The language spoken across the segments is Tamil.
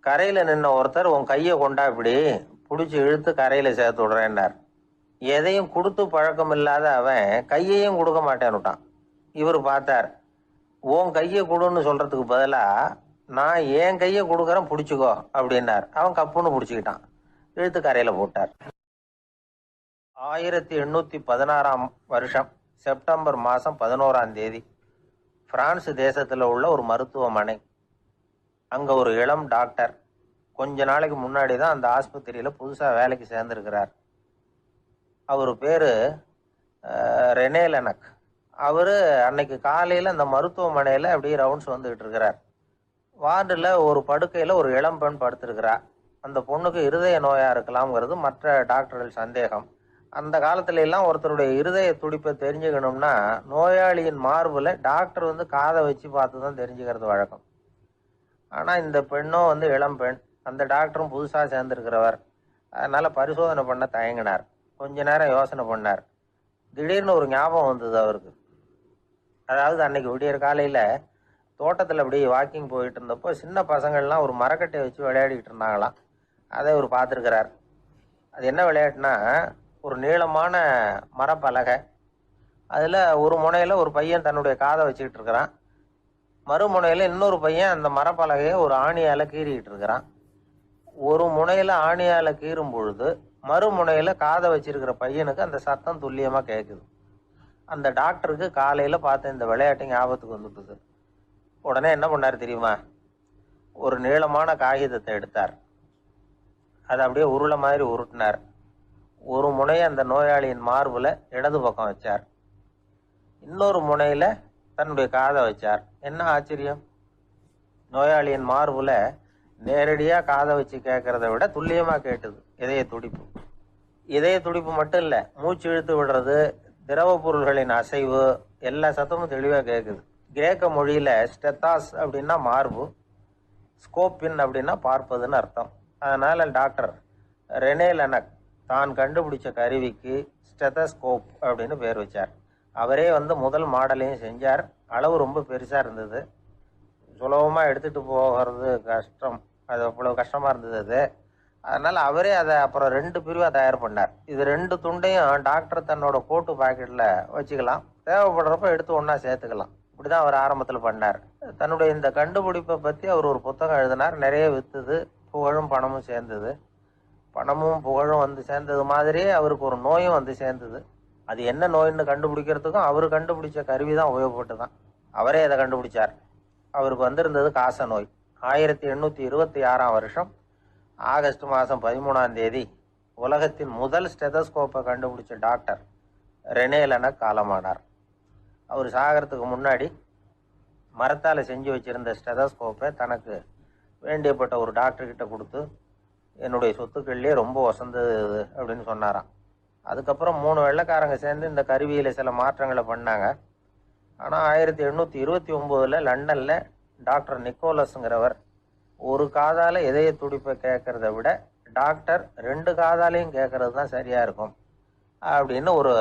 கரையில நின்ன ஒருத்தர் உன் கையை கொண்டா இப்படி பிடிச்சி இழுத்து கரையில சேர்த்து விடுறேன்னார். எதையும் கொடுத்து பழக்கம் இல்லாத அவன் கையையும் கொடுக்க மாட்டேன்னுட்டான். இவர் பார்த்தார், உன் கையை கொடுன்னு சொல்றதுக்கு பதிலா நான் என் கையை கொடுக்குறேன் பிடிச்சிக்கோ அப்படின்னார். அவன் கப்புன்னு பிடிச்சிக்கிட்டான், இழுத்து கரையில போட்டார். 1816 வருஷம் செப்டம்பர் மாதம் 11ஆம் தேதி பிரான்ஸ் தேசத்தில் உள்ள ஒரு மருத்துவமனை. அங்கே ஒரு இளம் டாக்டர் கொஞ்ச நாளைக்கு முன்னாடி தான் அந்த ஆஸ்பத்திரியில் புதுசாக வேலைக்கு சேர்ந்துருக்கிறார். அவர் பேர் ரெனே லெனக். அவர் அன்னைக்கு காலையில் அந்த மருத்துவமனையில் அப்படியே ரவுண்ட்ஸ் வந்துக்கிட்டு இருக்கிறார். வார்டில் ஒரு படுக்கையில் ஒரு இளம் பெண் படுத்திருக்கிறார். அந்த பொண்ணுக்கு இருதய நோயாக இருக்கலாம்ங்கிறது மற்ற டாக்டர்கள் சந்தேகம். அந்த காலத்துல எல்லாம் ஒருத்தருடைய இருதய துடிப்பை தெரிஞ்சுக்கணும்னா நோயாளியின் மார்புல டாக்டர் காதை வச்சு பார்த்து தான் தெரிஞ்சுக்கிறது வழக்கம். ஆனால் இந்த பெண்ணும் இளம் பெண், அந்த டாக்டரும் புதுசாக சேர்ந்துருக்கிறவர். அதனால் பரிசோதனை பண்ண தயங்கினார். கொஞ்ச நேரம் யோசனை பண்ணார். திடீர்னு ஒரு ஞாபகம் வந்தது அவருக்கு. அதாவது அன்னைக்கு விடியற் காலையில் தோட்டத்தில் அப்படி வாக்கிங் போயிட்டு இருந்தப்போ சின்ன பசங்கள்லாம் ஒரு மரக்கட்டையை வச்சு விளையாடிக்கிட்டு இருந்தாங்களாம். அதை அவர் பார்த்துருக்கிறார். அது என்ன விளையாட்டுனா, ஒரு நீளமான மரப்பலகை, அதில் ஒரு முனையில் ஒரு பையன் தன்னுடைய காதை வச்சுக்கிட்டு இருக்கிறான், மறுமுனையில் இன்னொரு பையன் அந்த மரப்பலகையை ஒரு ஆணியால் கீறிக்கிட்டு இருக்கிறான். ஒரு முனையில் ஆணியால் கீறும் பொழுது மறுமுனையில் காதை வச்சிருக்கிற பையனுக்கு அந்த சத்தம் துல்லியமாக கேட்குது. அந்த டாக்டருக்கு காலையில் பார்த்த இந்த விளையாட்டு ஞாபகத்துக்கு வந்துட்டுது. உடனே என்ன பண்ணார் தெரியுமா? ஒரு நீளமான காகிதத்தை எடுத்தார். அதை அப்படியே உருளை மாதிரி உருட்டினார். ஒரு முனையை அந்த நோயாளியின் மார்புல இடது பக்கம் வச்சார், இன்னொரு முனையில தன்னுடைய காதை வச்சார். என்ன ஆச்சரியம்! நோயாளியின் மார்புல நேரடியா காதை வச்சு கேட்கறத விட துல்லியமா கேட்டுது இதய துடிப்பு. இதய துடிப்பு மட்டும் இல்ல, மூச்சு இழுத்து விடுறது, திரவ பொருள்களின் அசைவு, எல்லா சத்தமும் தெளிவா கேட்குது. கிரேக்க மொழியில ஸ்டெத்தாஸ் அப்படின்னா மார்பு, ஸ்கோப்பின் அப்படின்னா பார்ப்பதுன்னு அர்த்தம். அதனால டாக்டர் ரெனே லெனக் தான் கண்டுபிடிச்ச கருவிக்கு ஸ்டெதஸ்கோப் அப்படின்னு பேர் வச்சார். அவரே முதல் மாடலையும் செஞ்சார். அளவு ரொம்ப பெருசாக இருந்தது, சுலபமாக எடுத்துகிட்டு போகிறது கஷ்டம், அது அவ்வளோ கஷ்டமாக இருந்தது அது. அதனால் அவரே அதை அப்புறம் 2 பிரிவாக தயார் பண்ணார். இது 2 துண்டையும் டாக்டர் தன்னோட கோட்டு பாக்கெட்டில் வச்சுக்கலாம், தேவைப்படுறப்ப எடுத்து ஒன்றா சேர்த்துக்கலாம். இப்படி தான் அவர் ஆரம்பத்தில் பண்ணார். தன்னுடைய இந்த கண்டுபிடிப்பை பற்றி அவர் ஒரு புத்தகம் எழுதினார். நிறைய விற்றுது, புகழும் பணமும் சேர்ந்தது. பணமும் புகழும் சேர்ந்தது மாதிரியே அவருக்கு ஒரு நோயும் சேர்ந்தது. அது என்ன நோயின்னு கண்டுபிடிக்கிறதுக்கும் அவர் கண்டுபிடிச்ச கருவி தான் உபயோகப்பட்டு தான். அவரே அதை கண்டுபிடிச்சார். அவருக்கு வந்திருந்தது காச நோய். 1826ஆம் வருஷம் ஆகஸ்ட் மாதம் 13ஆம் தேதி உலகத்தின் முதல் ஸ்டெதஸ்கோப்பை கண்டுபிடிச்ச டாக்டர் ரெனே லெனக் காலமானார். அவர் சாகிறதுக்கு முன்னாடி மரத்தால் செஞ்சு வச்சிருந்த ஸ்டெதஸ்கோப்பை தனக்கு வேண்டியப்பட்ட ஒரு டாக்டர்கிட்ட கொடுத்து, என்னுடைய சொத்துக்கள்லேயே ரொம்ப வசந்தது அப்படின்னு சொன்னாராம். அதுக்கப்புறம் 3 வெள்ளைக்காரங்க சேர்ந்து இந்த கருவியில் சில மாற்றங்களை பண்ணாங்க. ஆனால் 1829 லண்டனில் டாக்டர் நிக்கோலஸுங்கிறவர் ஒரு காதால் இதய துடிப்பை கேட்கறத விட டாக்டர் 2 காதாலையும் கேட்கறது தான் சரியாக இருக்கும் அப்படின்னு ஒரு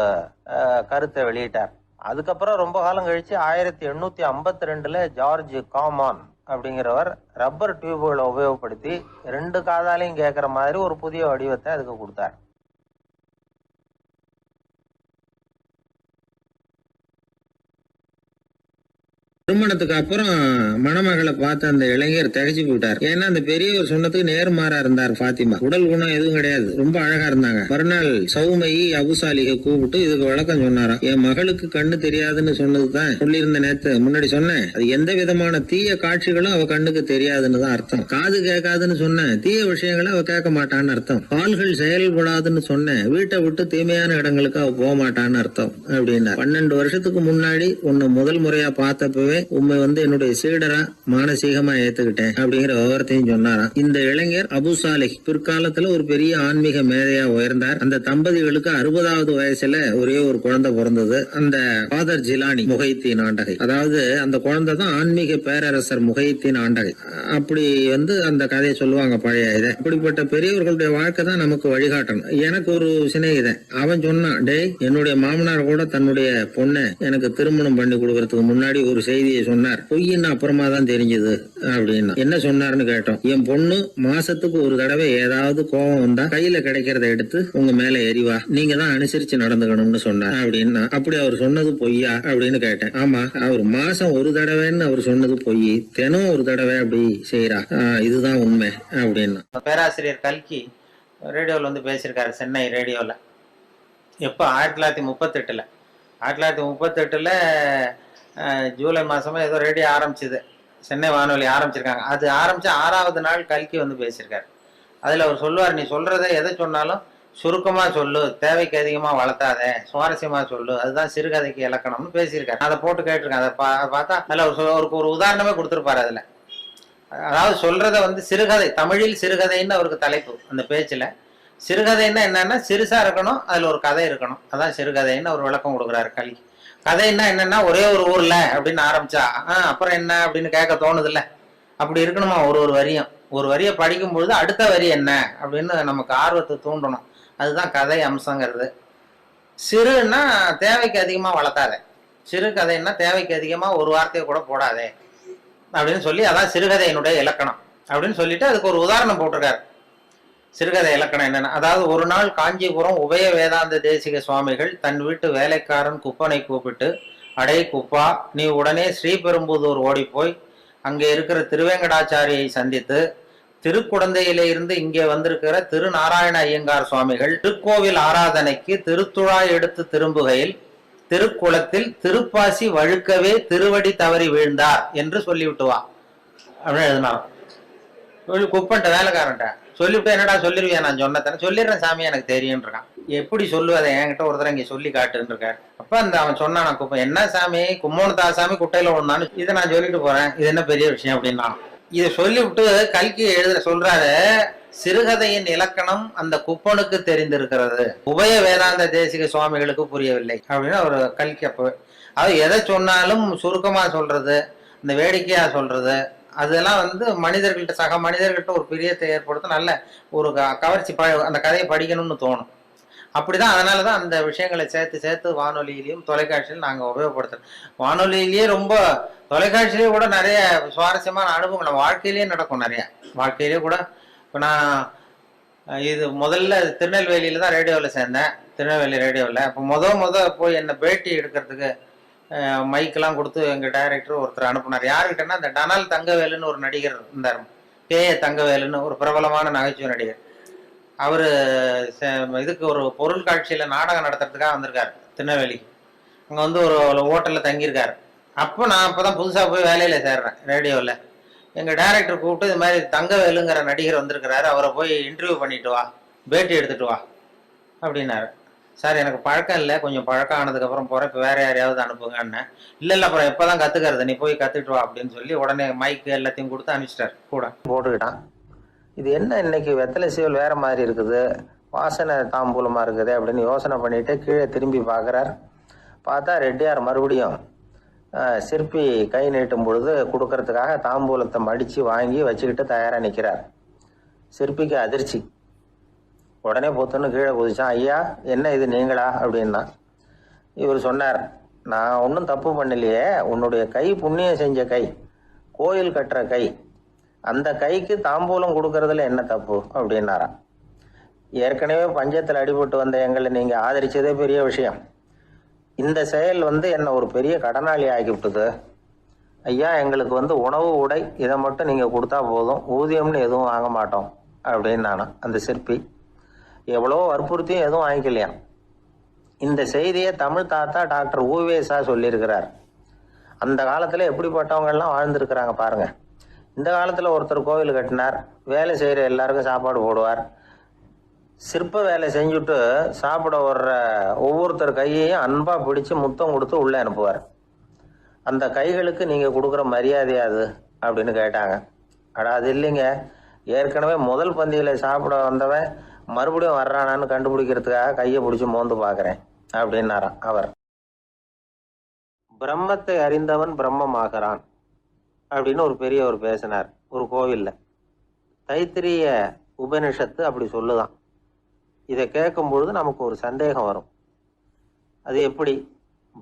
கருத்தை வெளியிட்டார். அதுக்கப்புறம் ரொம்ப காலம் கழித்து 1852 ஜார்ஜ் காமான் அப்படிங்கிறவர் ரப்பர் டியூப்களை உபயோகப்படுத்தி 2 காதாலையும் கேட்குற மாதிரி ஒரு புதிய வடிவத்தை அதுக்கு கொடுத்தார். திருமணத்துக்கு அப்புறம் மணமகளை பார்த்த அந்த இளைஞர் திகைச்சு போயிட்டார். ஏன்னா அந்த பெரியவர் சொன்னதுக்கு நேர்மாறா இருந்தார். பாத்திமா உடல் குணம் எதுவும் கிடையாது, ரொம்ப அழகா இருந்தாங்க. மறுநாள் சௌமையை அபுசாலிகை கூப்பிட்டு இதுக்கு விளக்கம் சொன்னாராம். என் மகளுக்கு கண்ணு தெரியாதுன்னு சொன்னதுதான் சொல்லியிருந்த நேத்து முன்னாடி சொன்னேன். அது எந்த விதமான தீய காட்சிகளும் அவ கண்ணுக்கு தெரியாதுன்னு தான் அர்த்தம். காது கேட்காதுன்னு சொன்னேன், தீய விஷயங்களை அவ கேட்க மாட்டான்னு அர்த்தம். கால்கள் செயல்படாதுன்னு சொன்னேன், வீட்டை விட்டு தீமையான இடங்களுக்கு அவ போக மாட்டான்னு அர்த்தம் அப்படின்னா. 12 வருஷத்துக்கு முன்னாடி உன்னை முதல் முறையா பார்த்தப்பவே உண்மை என்னுடைய சீடரா மானசீகமா ஏத்துக்கிட்டேன் அப்படிங்கிற விவரத்தையும் சொன்னாராம். இந்த இளைஞர் அபுசாலிக் பிற்காலத்துல ஒரு பெரிய ஆன்மீக மேதையா உயர்ந்தார். அந்த தம்பதிகளுக்கு 60வது வயசுல ஒரே ஒரு குழந்தை பிறந்தது. அந்த ஃபாதர் ஜிலானி முகைத்தீன் ஆண்டகை, அதாவது அந்த குழந்தை தான் ஆன்மீக பேரரசர் முகைத்தீன் ஆண்டகை. அப்படி அந்த கதையை சொல்லுவாங்க பழைய இதை. அப்படிப்பட்ட பெரியவர்களுடைய வாழ்க்கை தான் நமக்கு வழிகாட்டணும். எனக்கு ஒரு சிநேகிதன், அவன் சொன்னான், டேய் என்னுடைய மாமனார் கூட தன்னுடைய பொண்ணை எனக்கு திருமணம் பண்ணி கொடுக்கறதுக்கு முன்னாடி ஒரு செய்தி கேள்வியை சொன்னார். பொய்ன்னு அப்புறமா தான் தெரிஞ்சது அப்படின்னா. என்ன சொன்னாருன்னு கேட்டோம். என் பொண்ணு மாசத்துக்கு ஒரு தடவை ஏதாவது கோபம் வந்தா கையில கிடைக்கிறத எடுத்து உங்க மேல எரிவா, நீங்க தான் அனுசரிச்சு நடந்துக்கணும்னு சொன்னார் அப்படின்னா. அப்படி அவர் சொன்னது பொய்யா அப்படின்னு கேட்டேன். ஆமா, அவர் மாசம் ஒரு தடவைன்னு அவர் சொன்னது பொய், தினம் ஒரு தடவை அப்படி செய்யறா, இதுதான் உண்மை அப்படின்னா. பேராசிரியர் கல்கி ரேடியோவில் வந்து பேசியிருக்காரு, சென்னை ரேடியோவில். எப்போ 1938. 1938 ஜூலை மாதமாக ஏதோ ரேடியோ ஆரம்பிச்சுது, சென்னை வானொலி ஆரம்பிச்சிருக்காங்க. அது ஆரம்பித்து 6வது நாள் கல்கி வந்து பேசியிருக்காரு. அதில் அவர் சொல்லுவார், நீ சொல்கிறத எதை சொன்னாலும் சுருக்கமாக சொல்லு, தேவைக்கு அதிகமாக வளர்த்தாத, சுவாரஸ்யமாக சொல்லு, அதுதான் சிறுகதைக்கு இலக்கணம்னு பேசியிருக்காரு. அதை போட்டு கேட்டிருக்கேன். அதை பார்த்தா அதில் அவருக்கு ஒரு உதாரணமே கொடுத்துருப்பாரு. அதில் அதாவது சொல்றத வந்து சிறுகதை, தமிழில் சிறுகதைன்னு அவருக்கு தலைப்பு அந்த பேச்சுல. சிறுகதைன்னா என்னன்னா சிறுசா இருக்கணும், அதுல ஒரு கதை இருக்கணும், அதான் சிறுகதைன்னு அவர் விளக்கம் கொடுக்குறாரு கல்கி. கதைன்னா என்னன்னா ஒரே ஒரு ஊர்ல அப்படின்னு ஆரம்பிச்சா அப்புறம் என்ன அப்படின்னு கேட்க தோணுது இல்ல, அப்படி இருக்கணுமா. ஒரு வரியை படிக்கும் பொழுது அடுத்த வரி என்ன அப்படின்னு நமக்கு ஆர்வத்தை தூண்டணும், அதுதான் கதை அம்சங்கிறது. சிறுன்னா தேவைக்கு அதிகமா வளர்த்தாதே, சிறு கதைன்னா தேவைக்கு அதிகமா ஒரு வார்த்தையை கூட போடாதே அப்படின்னு சொல்லி, அதான் சிறுகதையினுடைய இலக்கணம் அப்படின்னு சொல்லிட்டு அதுக்கு ஒரு உதாரணம் போட்டிருக்காரு. சிறுகதை இலக்கணம் என்னன்னா, அதாவது ஒரு நாள் காஞ்சிபுரம் உபய வேதாந்த தேசிக சுவாமிகள் தன் வீட்டு வேலைக்காரன் குப்பனை கூப்பிட்டு, அடே குப்பா, நீ உடனே ஸ்ரீபெரும்புதூர் ஓடிப்போய் அங்கே இருக்கிற திருவேங்கடாச்சாரியை சந்தித்து, திருக்குடந்தையில இருந்து இங்கே வந்திருக்கிற திருநாராயண ஐயங்கார் சுவாமிகள் திருக்கோவில் ஆராதனைக்கு திருத்துழாய் எடுத்து திரும்புகையில் திருக்குளத்தில் திருப்பாசி வழுக்கவே திருவடி தவறி வீழ்ந்தார் என்று சொல்லிவிட்டு வா அப்படின்னு எழுதினார். குப்பன்ட்ட வேலைக்காரன்ட்ட சொல்லிவிட்டு, என்னடா சொல்லிருவியா, நான் சொன்னதானே, சொல்லிடுறேன் சாமி எனக்கு தெரியும் இருக்கான். எப்படி சொல்லுவதை என்கிட்ட ஒரு தடவை இங்க சொல்லி காட்டுன்னு இருக்காரு. அப்ப அந்த அவன் சொன்னான், குப்பன் என்ன சாமி, கும்மோனதா சாமி குட்டையில ஒண்ணான்னு, இதை நான் சொல்லிட்டு போறேன், இது என்ன பெரிய விஷயம் அப்படின்னா. இதை சொல்லிவிட்டு கல்கி சொல்றாரு, சிறுகதையின் இலக்கணம் அந்த குப்பனுக்கு தெரிந்திருக்கிறது, உபய வேதாந்த தேசிக சுவாமிகளுக்கு புரியவில்லை அப்படின்னு ஒரு கல்கி. அப்ப அது எதை சொன்னாலும் சுருக்கமா சொல்றது, இந்த வேடிக்கையா சொல்றது, அதெல்லாம் வந்து மனிதர்கள்ட்ட, சக மனிதர்கள்ட்ட ஒரு பிரியத்தை ஏற்படுத்த நல்ல ஒரு கவர்ச்சி, அந்த கதையை படிக்கணும்னு தோணும். அப்படிதான், அதனாலதான் அந்த விஷயங்களை சேர்த்து வானொலியிலையும் தொலைக்காட்சியிலும் நாங்க உபயோகப்படுத்துறோம். வானொலியிலேயே ரொம்ப, தொலைக்காட்சியிலேயே கூட நிறைய சுவாரஸ்யமான அனுபவங்கள் நம்ம வாழ்க்கையிலேயே நடக்கும். நிறைய வாழ்க்கையிலேயே கூட. இப்போ நான் இது முதல்ல திருநெல்வேலியில தான் ரேடியோவில் சேர்ந்தேன், திருநெல்வேலி ரேடியோவில். இப்போ முத போய் என்னை பேட்டி எடுக்கிறதுக்கு மைக்கெல்லாம் கொடுத்து எங்கள் டைரக்டர் ஒருத்தர் அனுப்புனார். யாருக்கிட்டன்னா, இந்த டனால் தங்கவேலுன்னு ஒரு நடிகர் இருந்தார், கே.ஏ. தங்கவேலுன்னு ஒரு பிரபலமான நகைச்சுவை நடிகர். அவர் இதுக்கு ஒரு பொருள் காட்சியில் நாடகம் நடத்துறதுக்காக வந்திருக்காரு திருநெல்வேலிக்கு. அங்கே வந்து ஒரு ஹோட்டலில் தங்கியிருக்காரு. அப்போ நான் இப்போ தான் புதுசாக போய் வேலையில் சேர்றேன் ரேடியோவில். எங்கள் டைரக்டர் கூப்பிட்டு, இது மாதிரி தங்கவேலுங்கிற நடிகர் வந்திருக்கிறாரு, அவரை போய் இன்டர்வியூ பண்ணிட்டு வா, பேட்டி எடுத்துட்டு வா அப்படின்னாரு. சார் எனக்கு பழக்கம் இல்லை, கொஞ்சம் பழக்கம் ஆனதுக்கப்புறம் போகிறேன், இப்போ வேறு யாரையாவது அனுப்புங்கன்னு. இல்லை அப்புறம் எப்போ தான் கற்றுக்கிறது, நீ போய் கற்றுட்டு வா அப்படின்னு சொல்லி உடனே மைக்கு எல்லாத்தையும் கொடுத்து அனுப்பிச்சிட்டார். கூட போட்டுக்கிட்டான். இது என்ன இன்னைக்கு வெத்தலை சீவல் வேற மாதிரி இருக்குது, வாசனை தாம்பூலமாக இருக்குது அப்படின்னு யோசனை பண்ணிட்டு கீழே திரும்பி பார்க்குறார். பார்த்தா ரெட்டியார் மறுபடியும் சிற்பி கை நீட்டும் பொழுது கொடுக்கறதுக்காக தாம்பூலத்தை மடித்து வாங்கி வச்சுக்கிட்டு தயாராக நிற்கிறார். சிற்பிக்கு அதிர்ச்சி. உடனே பொத்துன்னு கீழே குதிச்சான். ஐயா, என்ன இது நீங்களா அப்படின்னா. இவர் சொன்னார், நான் ஒன்றும் தப்பு பண்ணலையே, உன்னுடைய கை புண்ணியம் செஞ்ச கை, கோயில் கட்டுற கை, அந்த கைக்கு தாம்பூலம் கொடுக்கறதுல என்ன தப்பு அப்படின்னாராம். ஏற்கனவே பஞ்சத்தில் அடிபட்டு வந்த எங்களை நீங்கள் ஆதரிச்சதே பெரிய விஷயம். இந்த செயல் வந்து என்னை ஒரு பெரிய கடனாளி ஆகிவிட்டது. ஐயா, எங்களுக்கு வந்து உணவு உடை இதை மட்டும் நீங்கள் கொடுத்தா போதும், ஊதியம்னு எதுவும் வாங்க மாட்டோம் அப்படின்னு நானும். அந்த சிற்பி எவ்வளோ வற்புறுத்தியும் எதுவும் வாங்கிக்கலையாம். இந்த செய்தியை தமிழ் தாத்தா டாக்டர் ஊவேசா சொல்லியிருக்கிறார். அந்த காலத்தில் எப்படிப்பட்டவங்கெல்லாம் வாழ்ந்துருக்கிறாங்க பாருங்க. இந்த காலத்தில் ஒருத்தர் கோவில் கட்டினார், வேலை செய்கிற எல்லாருக்கும் சாப்பாடு போடுவார், சிற்ப வேலை செஞ்சுட்டு சாப்பிட வர்ற ஒவ்வொருத்தர் கையையும் அன்பாக பிடிச்சி முத்தம் கொடுத்து உள்ளே அனுப்புவார். அந்த கைகளுக்கு நீங்கள் கொடுக்குற மரியாதையாது அப்படின்னு கேட்டாங்க. அது இல்லைங்க, ஏற்கனவே முதல் பந்தியில் சாப்பிட வந்தவன் மறுபடியும் வர்றானான்னு கண்டுபிடிக்கிறதுக்காக கையை பிடிச்சி மோந்து பார்க்குறேன் அப்படின்னாராம் அவர். பிரம்மத்தை அறிந்தவன் பிரம்மமாகிறான் அப்படின்னு ஒரு பெரியவர் பேசினார் ஒரு கோவிலில். தைத்திரிய உபனிஷத்து அப்படி சொல்லுதான். இதை கேட்கும் பொழுது நமக்கு ஒரு சந்தேகம் வரும். அது எப்படி?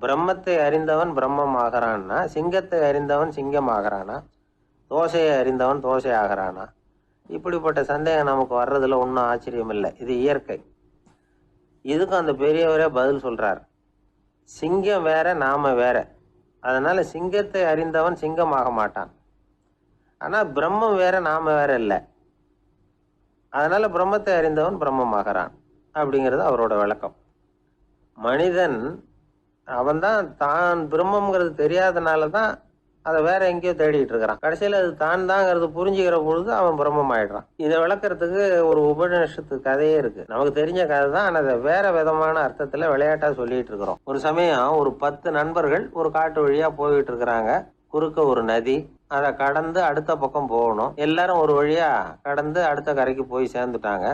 பிரம்மத்தை அறிந்தவன் பிரம்மம் ஆகிறான்னா, சிங்கத்தை அறிந்தவன் சிங்கம் ஆகிறானா, தோசையை அறிந்தவன் தோசை ஆகிறானா? இப்படிப்பட்ட சந்தேகம் நமக்கு வர்றதுல ஒன்றும் ஆச்சரியம் இல்லை. இது இயற்கை. இதுக்கும் அந்த பெரியவரே பதில் சொல்றார். சிங்கம் வேற, நாம வேற. அதனால சிங்கத்தை அறிந்தவன் சிங்கம் ஆக மாட்டான். ஆனா பிரம்மம் வேற, நாம வேற இல்லை. அதனால பிரம்மத்தை அறிந்தவன் பிரம்மம் ஆகிறான் அப்படிங்கிறது அவரோட விளக்கம். மனிதன் அவன்தான் தான் பிரம்மங்கிறது தெரியாதனால தான் அதை வேற எங்கேயோ தேடிட்டு இருக்கிறான். கடைசியில் அது தான் தாங்கிறது புரிஞ்சுக்கிற பொழுது அவன் பிரம்மம் ஆயிடுறான். இதை விளக்கறதுக்கு ஒரு உபநிஷத்து கதையே இருக்கு. நமக்கு தெரிஞ்ச கதை தான், ஆனால் அதை வேற விதமான அர்த்தத்துல விளையாட்டா சொல்லிட்டு இருக்கிறோம். ஒரு சமயம் ஒரு 10 நண்பர்கள் ஒரு காட்டு வழியா போயிட்டு இருக்கிறாங்க. குறுக்க ஒரு நதி, அதை கடந்து அடுத்த பக்கம் போகணும். எல்லாரும் ஒரு வழியா கடந்து அடுத்த கரைக்கு போய் சேர்ந்துட்டாங்க.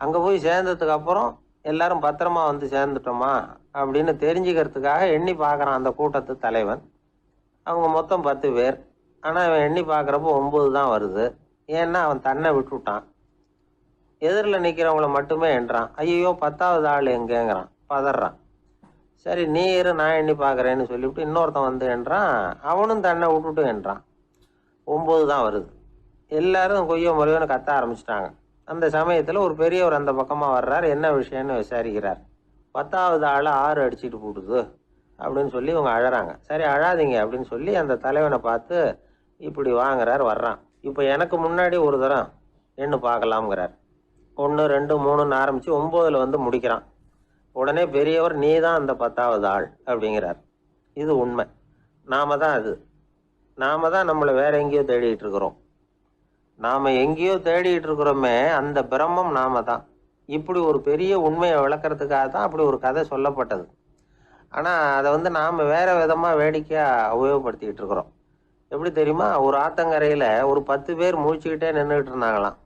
அங்க போய் சேர்ந்ததுக்கு அப்புறம் எல்லாரும் பத்திரமா வந்து சேர்ந்துட்டோமா அப்படின்னு தெரிஞ்சுக்கிறதுக்காக எண்ணி பார்க்கறான் அந்த கூட்டத்து தலைவன். அவங்க மொத்தம் 10 பேர். ஆனால் அவன் எண்ணி பார்க்குறப்போ 9 தான் வருது. ஏன்னா அவன் தன்னை விட்டுவிட்டான். எதிரில் நிற்கிறவங்கள மட்டுமே எண்றான். ஐயோ 10வது ஆள் எங்கேங்கிறான், பதறான். சரி நீ இரு, நான் எண்ணி பார்க்குறேன்னு சொல்லிவிட்டு இன்னொருத்தன் வந்து எண்றான். அவனும் தன்னை விட்டுட்டு எண்றான். 9 தான் வருது. எல்லாரும் கொய்யோ முறையோன்னு கத்த ஆரம்பிச்சிட்டாங்க. அந்த சமயத்தில் ஒரு பெரியவர் அந்த பக்கமாக வர்றார். என்ன விஷயம்னு விசாரிக்கிறார். 10வது ஆளை 6 அடிச்சுட்டு போட்டுது அப்படின்னு சொல்லி இவங்க அழறாங்க. சரி அழாதீங்க அப்படின்னு சொல்லி அந்த தலைவனை பார்த்து இப்படி வாங்குறார். வர்றான். இப்போ எனக்கு முன்னாடி ஒரு தரம் எண்ணு பார்க்கலாம்ங்கிறார். 1 2 3ன்னு ஆரம்பித்து 9ல் வந்து முடிக்கிறான். உடனே பெரியவர் நீ தான் அந்த 10வது ஆள் அப்படிங்கிறார். இது உண்மை. நாம தான் அது. நாம தான் நம்மளை வேற எங்கேயோ தேடிட்டு இருக்கிறோம். நாம எங்கேயோ தேடிட்டு இருக்கிறோமே, அந்த பிரம்மம் நாம தான். இப்படி ஒரு பெரிய உண்மையை விளக்கறதுக்காக தான் அப்படி ஒரு கதை சொல்லப்பட்டது. ஆனால் அதை வந்து நாம் வேறு விதமாக வேடிக்கையாக உபயோகப்படுத்திக்கிட்டு இருக்கிறோம். எப்படி தெரியுமா? ஒரு ஆத்தங்கரையில் ஒரு 10 பேர் முழிச்சுக்கிட்டே நின்றுக்கிட்டு இருந்தாங்களாம்.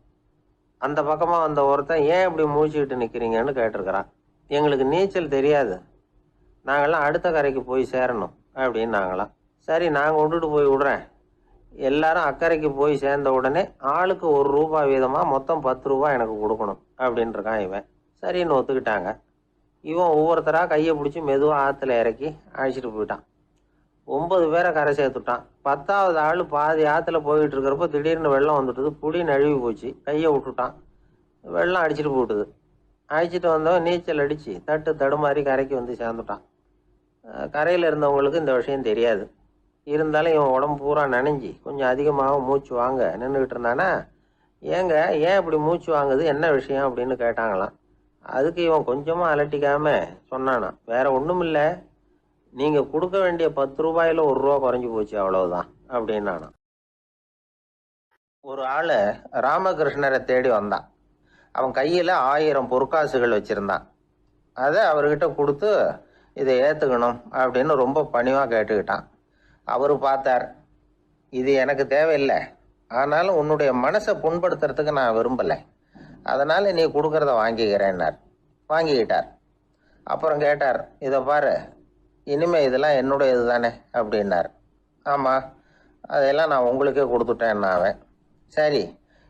அந்த பக்கமாக வந்த ஒருத்தன் ஏன் இப்படி முழிச்சுக்கிட்டு நிற்கிறீங்கன்னு கேட்டிருக்கிறான். எங்களுக்கு நீச்சல் தெரியாது, நாங்கள்லாம் அடுத்த கரைக்கு போய் சேரணும் அப்படின்னு நாங்களாம். சரி நாங்கள் விட்டுட்டு போய் விடுறேன். எல்லாரும் அக்கறைக்கு போய் சேர்ந்த உடனே ஆளுக்கு ₹1 வீதமாக மொத்தம் ₹10 எனக்கு கொடுக்கணும் அப்படின்ட்டுருக்கான் இவன். சரின்னு ஒத்துக்கிட்டாங்க. இவன் ஒவ்வொருத்தராக கையை பிடிச்சி மெதுவாக ஆற்றுல இறக்கி அழைச்சிட்டு போயிட்டான். 9 பேரை கரை சேர்த்துட்டான். 10வது ஆள் பாதி ஆற்றுல போயிட்டு இருக்கிறப்போ திடீர்னு வெள்ளம் வந்துட்டுது. புடி நழுவி போச்சு. கையை விட்டுட்டான். வெள்ளம் அடிச்சுட்டு போட்டுது. அழைச்சிட்டு வந்தவன் நீச்சல் அடித்து தட்டு தடுமாறி கரைக்கு வந்து சேர்ந்துட்டான். கரையில் இருந்தவங்களுக்கு இந்த விஷயம் தெரியாது. இருந்தாலும் இவன் உடம்பு பூரா நனைஞ்சி கொஞ்சம் அதிகமாக மூச்சு வாங்க நின்றுக்கிட்டு இருந்தானா, ஏங்க ஏன் இப்படி மூச்சு வாங்குது, என்ன விஷயம் அப்படின்னு கேட்டாங்களாம். அதுக்கு இவன் கொஞ்சமாக அலட்டிக்காம சொன்னானா, வேற ஒன்றும் இல்லை, நீங்கள் கொடுக்க வேண்டிய ₹10ல் ₹1 குறைஞ்சி போச்சு அவ்வளவுதான் அப்படின்னானா. ஒரு ஆள் ராமகிருஷ்ணரை தேடி வந்தான். அவன் கையில் 1000 பொற்காசுகள் வச்சுருந்தான். அதை அவர்கிட்ட கொடுத்து இதை ஏற்றுக்கணும் அப்படின்னு ரொம்ப பணிவாக கேட்டுக்கிட்டான். அவர் பார்த்தார், இது எனக்கு தேவையில்லை, ஆனாலும் உன்னுடைய மனசை புண்படுத்துறதுக்கு நான் விரும்பலை, அதனால் நீ கொடுக்குறத வாங்கிக்கிறேன்னார். வாங்கிக்கிட்டார். அப்புறம் கேட்டார், இதை பாரு, இனிமே இதெல்லாம் என்னுடைய இது தானே அப்படின்னார். ஆமாம், அதெல்லாம் நான் உங்களுக்கே கொடுத்துட்டேன் அவன். சரி,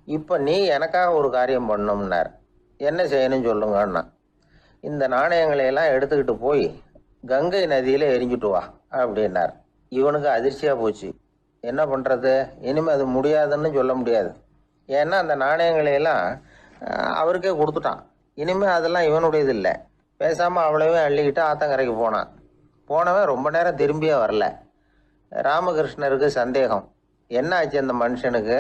இப்போ நீ எனக்காக ஒரு காரியம் பண்ணணும்னார். என்ன செய்யணும்னு சொல்லுங்கன்னா, இந்த நாணயங்களையெல்லாம் எடுத்துக்கிட்டு போய் கங்கை நதியில் எரிஞ்சுட்டு வா அப்படின்னார். இவனுக்கு அதிர்ச்சியாக போச்சு. என்ன பண்ணுறது, இனிமேல் அது முடியாதுன்னு சொல்ல முடியாது. ஏன்னா அந்த நாணயங்களையெல்லாம் அவருக்கே கொடுத்துட்டான். இனிமேல் அதெல்லாம் இவனுடையது இல்லை. பேசாமல் அவ்வளவே அள்ளிக்கிட்டு ஆத்தங்கரைக்கு போனான். போனவன் ரொம்ப நேரம் திரும்பியே வரல. ராமகிருஷ்ணருக்கு சந்தேகம், என்ன ஆச்சு அந்த மனுஷனுக்கு,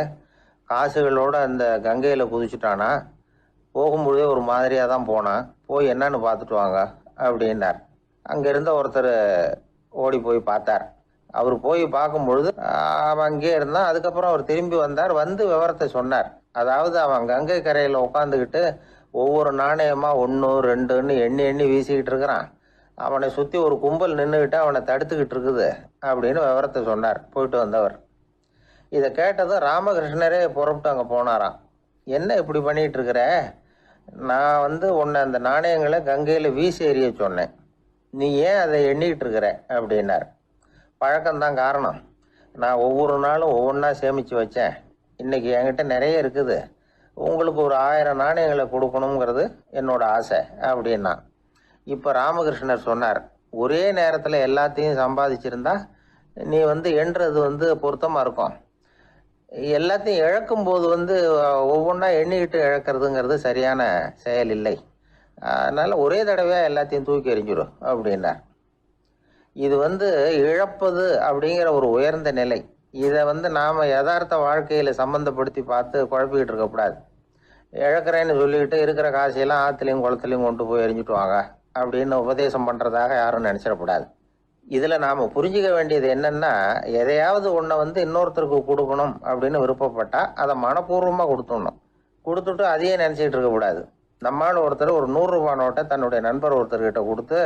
காசுகளோடு அந்த கங்கையில் குதிச்சுட்டானா, போகும்பொழுதே ஒரு மாதிரியாக தான் போனான், போய் என்னன்னு பார்த்துட்டு வாங்க அப்படின்னார். அங்கே இருந்த ஒருத்தர் ஓடி போய் பார்த்தார். அவர் போய் பார்க்கும்பொழுது அவன் அங்கேயே இருந்தான். அதுக்கப்புறம் அவர் திரும்பி வந்தார். வந்து விவரத்தை சொன்னார். அதாவது அவன் கங்கை கரையில் உட்காந்துக்கிட்டு ஒவ்வொரு நாணயமாக 1 2ன்னு எண்ணி எண்ணி வீசிக்கிட்டு இருக்கிறான். அவனை சுற்றி ஒரு கும்பல் நின்றுக்கிட்டு அவனை தடுத்துக்கிட்டு இருக்குது அப்படின்னு விவரத்தை சொன்னார் போயிட்டு வந்தவர். இதை கேட்டதும் ராமகிருஷ்ணரே புறப்பட்டு அங்கே போனாராம். என்ன இப்படி பண்ணிகிட்டு இருக்கிற, நான் உன்னை அந்த நாணயங்களை கங்கையில் வீசி எறிய சொன்னேன், நீ ஏன் அதை எண்ணிக்கிட்டு இருக்கிற அப்படின்னார். பழக்கம்தான் காரணம், நான் ஒவ்வொரு நாளும் ஒவ்வொன்றா சேமித்து வச்சேன். இன்றைக்கி என்கிட்ட நிறைய இருக்குது, உங்களுக்கு ஒரு 1000 நாணயங்களை கொடுக்கணுங்கிறது என்னோட ஆசை அப்படின்னா. இப்போ ராமகிருஷ்ணர் சொன்னார், ஒரே நேரத்தில் எல்லாத்தையும் சம்பாதிச்சிருந்தா நீ எண்ணுறது பொருத்தமாக இருக்கும். எல்லாத்தையும் இழக்கும்போது ஒவ்வொன்றா எண்ணிக்கிட்டு இழக்கிறதுங்கிறது சரியான செயல் இல்லை. அதனால் ஒரே தடவையாக எல்லாத்தையும் தூக்கி எறிஞ்சிடும் அப்படின்னார். இது இழப்பது அப்படிங்கிற ஒரு உயர்ந்த நிலை. இதை நாம் யதார்த்த வாழ்க்கையில் சம்மந்தப்படுத்தி பார்த்து குழப்பிக்கிட்டு இருக்கக்கூடாது. இழக்கிறேன்னு சொல்லிக்கிட்டு இருக்கிற காசையெல்லாம் ஆற்றுலையும் குளத்துலையும் கொண்டு போய் எரிஞ்சிட்டு வாங்க அப்படின்னு உபதேசம் பண்ணுறதாக யாரும் நினச்சிடக்கூடாது. இதில் நாம் புரிஞ்சிக்க வேண்டியது என்னென்னா, எதையாவது ஒன்றை இன்னொருத்தருக்கு கொடுக்கணும் அப்படின்னு விருப்பப்பட்டால் அதை மனப்பூர்வமாக கொடுத்துட்டு அதையே நினச்சிக்கிட்டு இருக்கக்கூடாது. நம்மால் ஒருத்தர் ஒரு 100 ரூபா நோட்டை தன்னுடைய நண்பர் ஒருத்தர்கிட்ட கொடுத்து,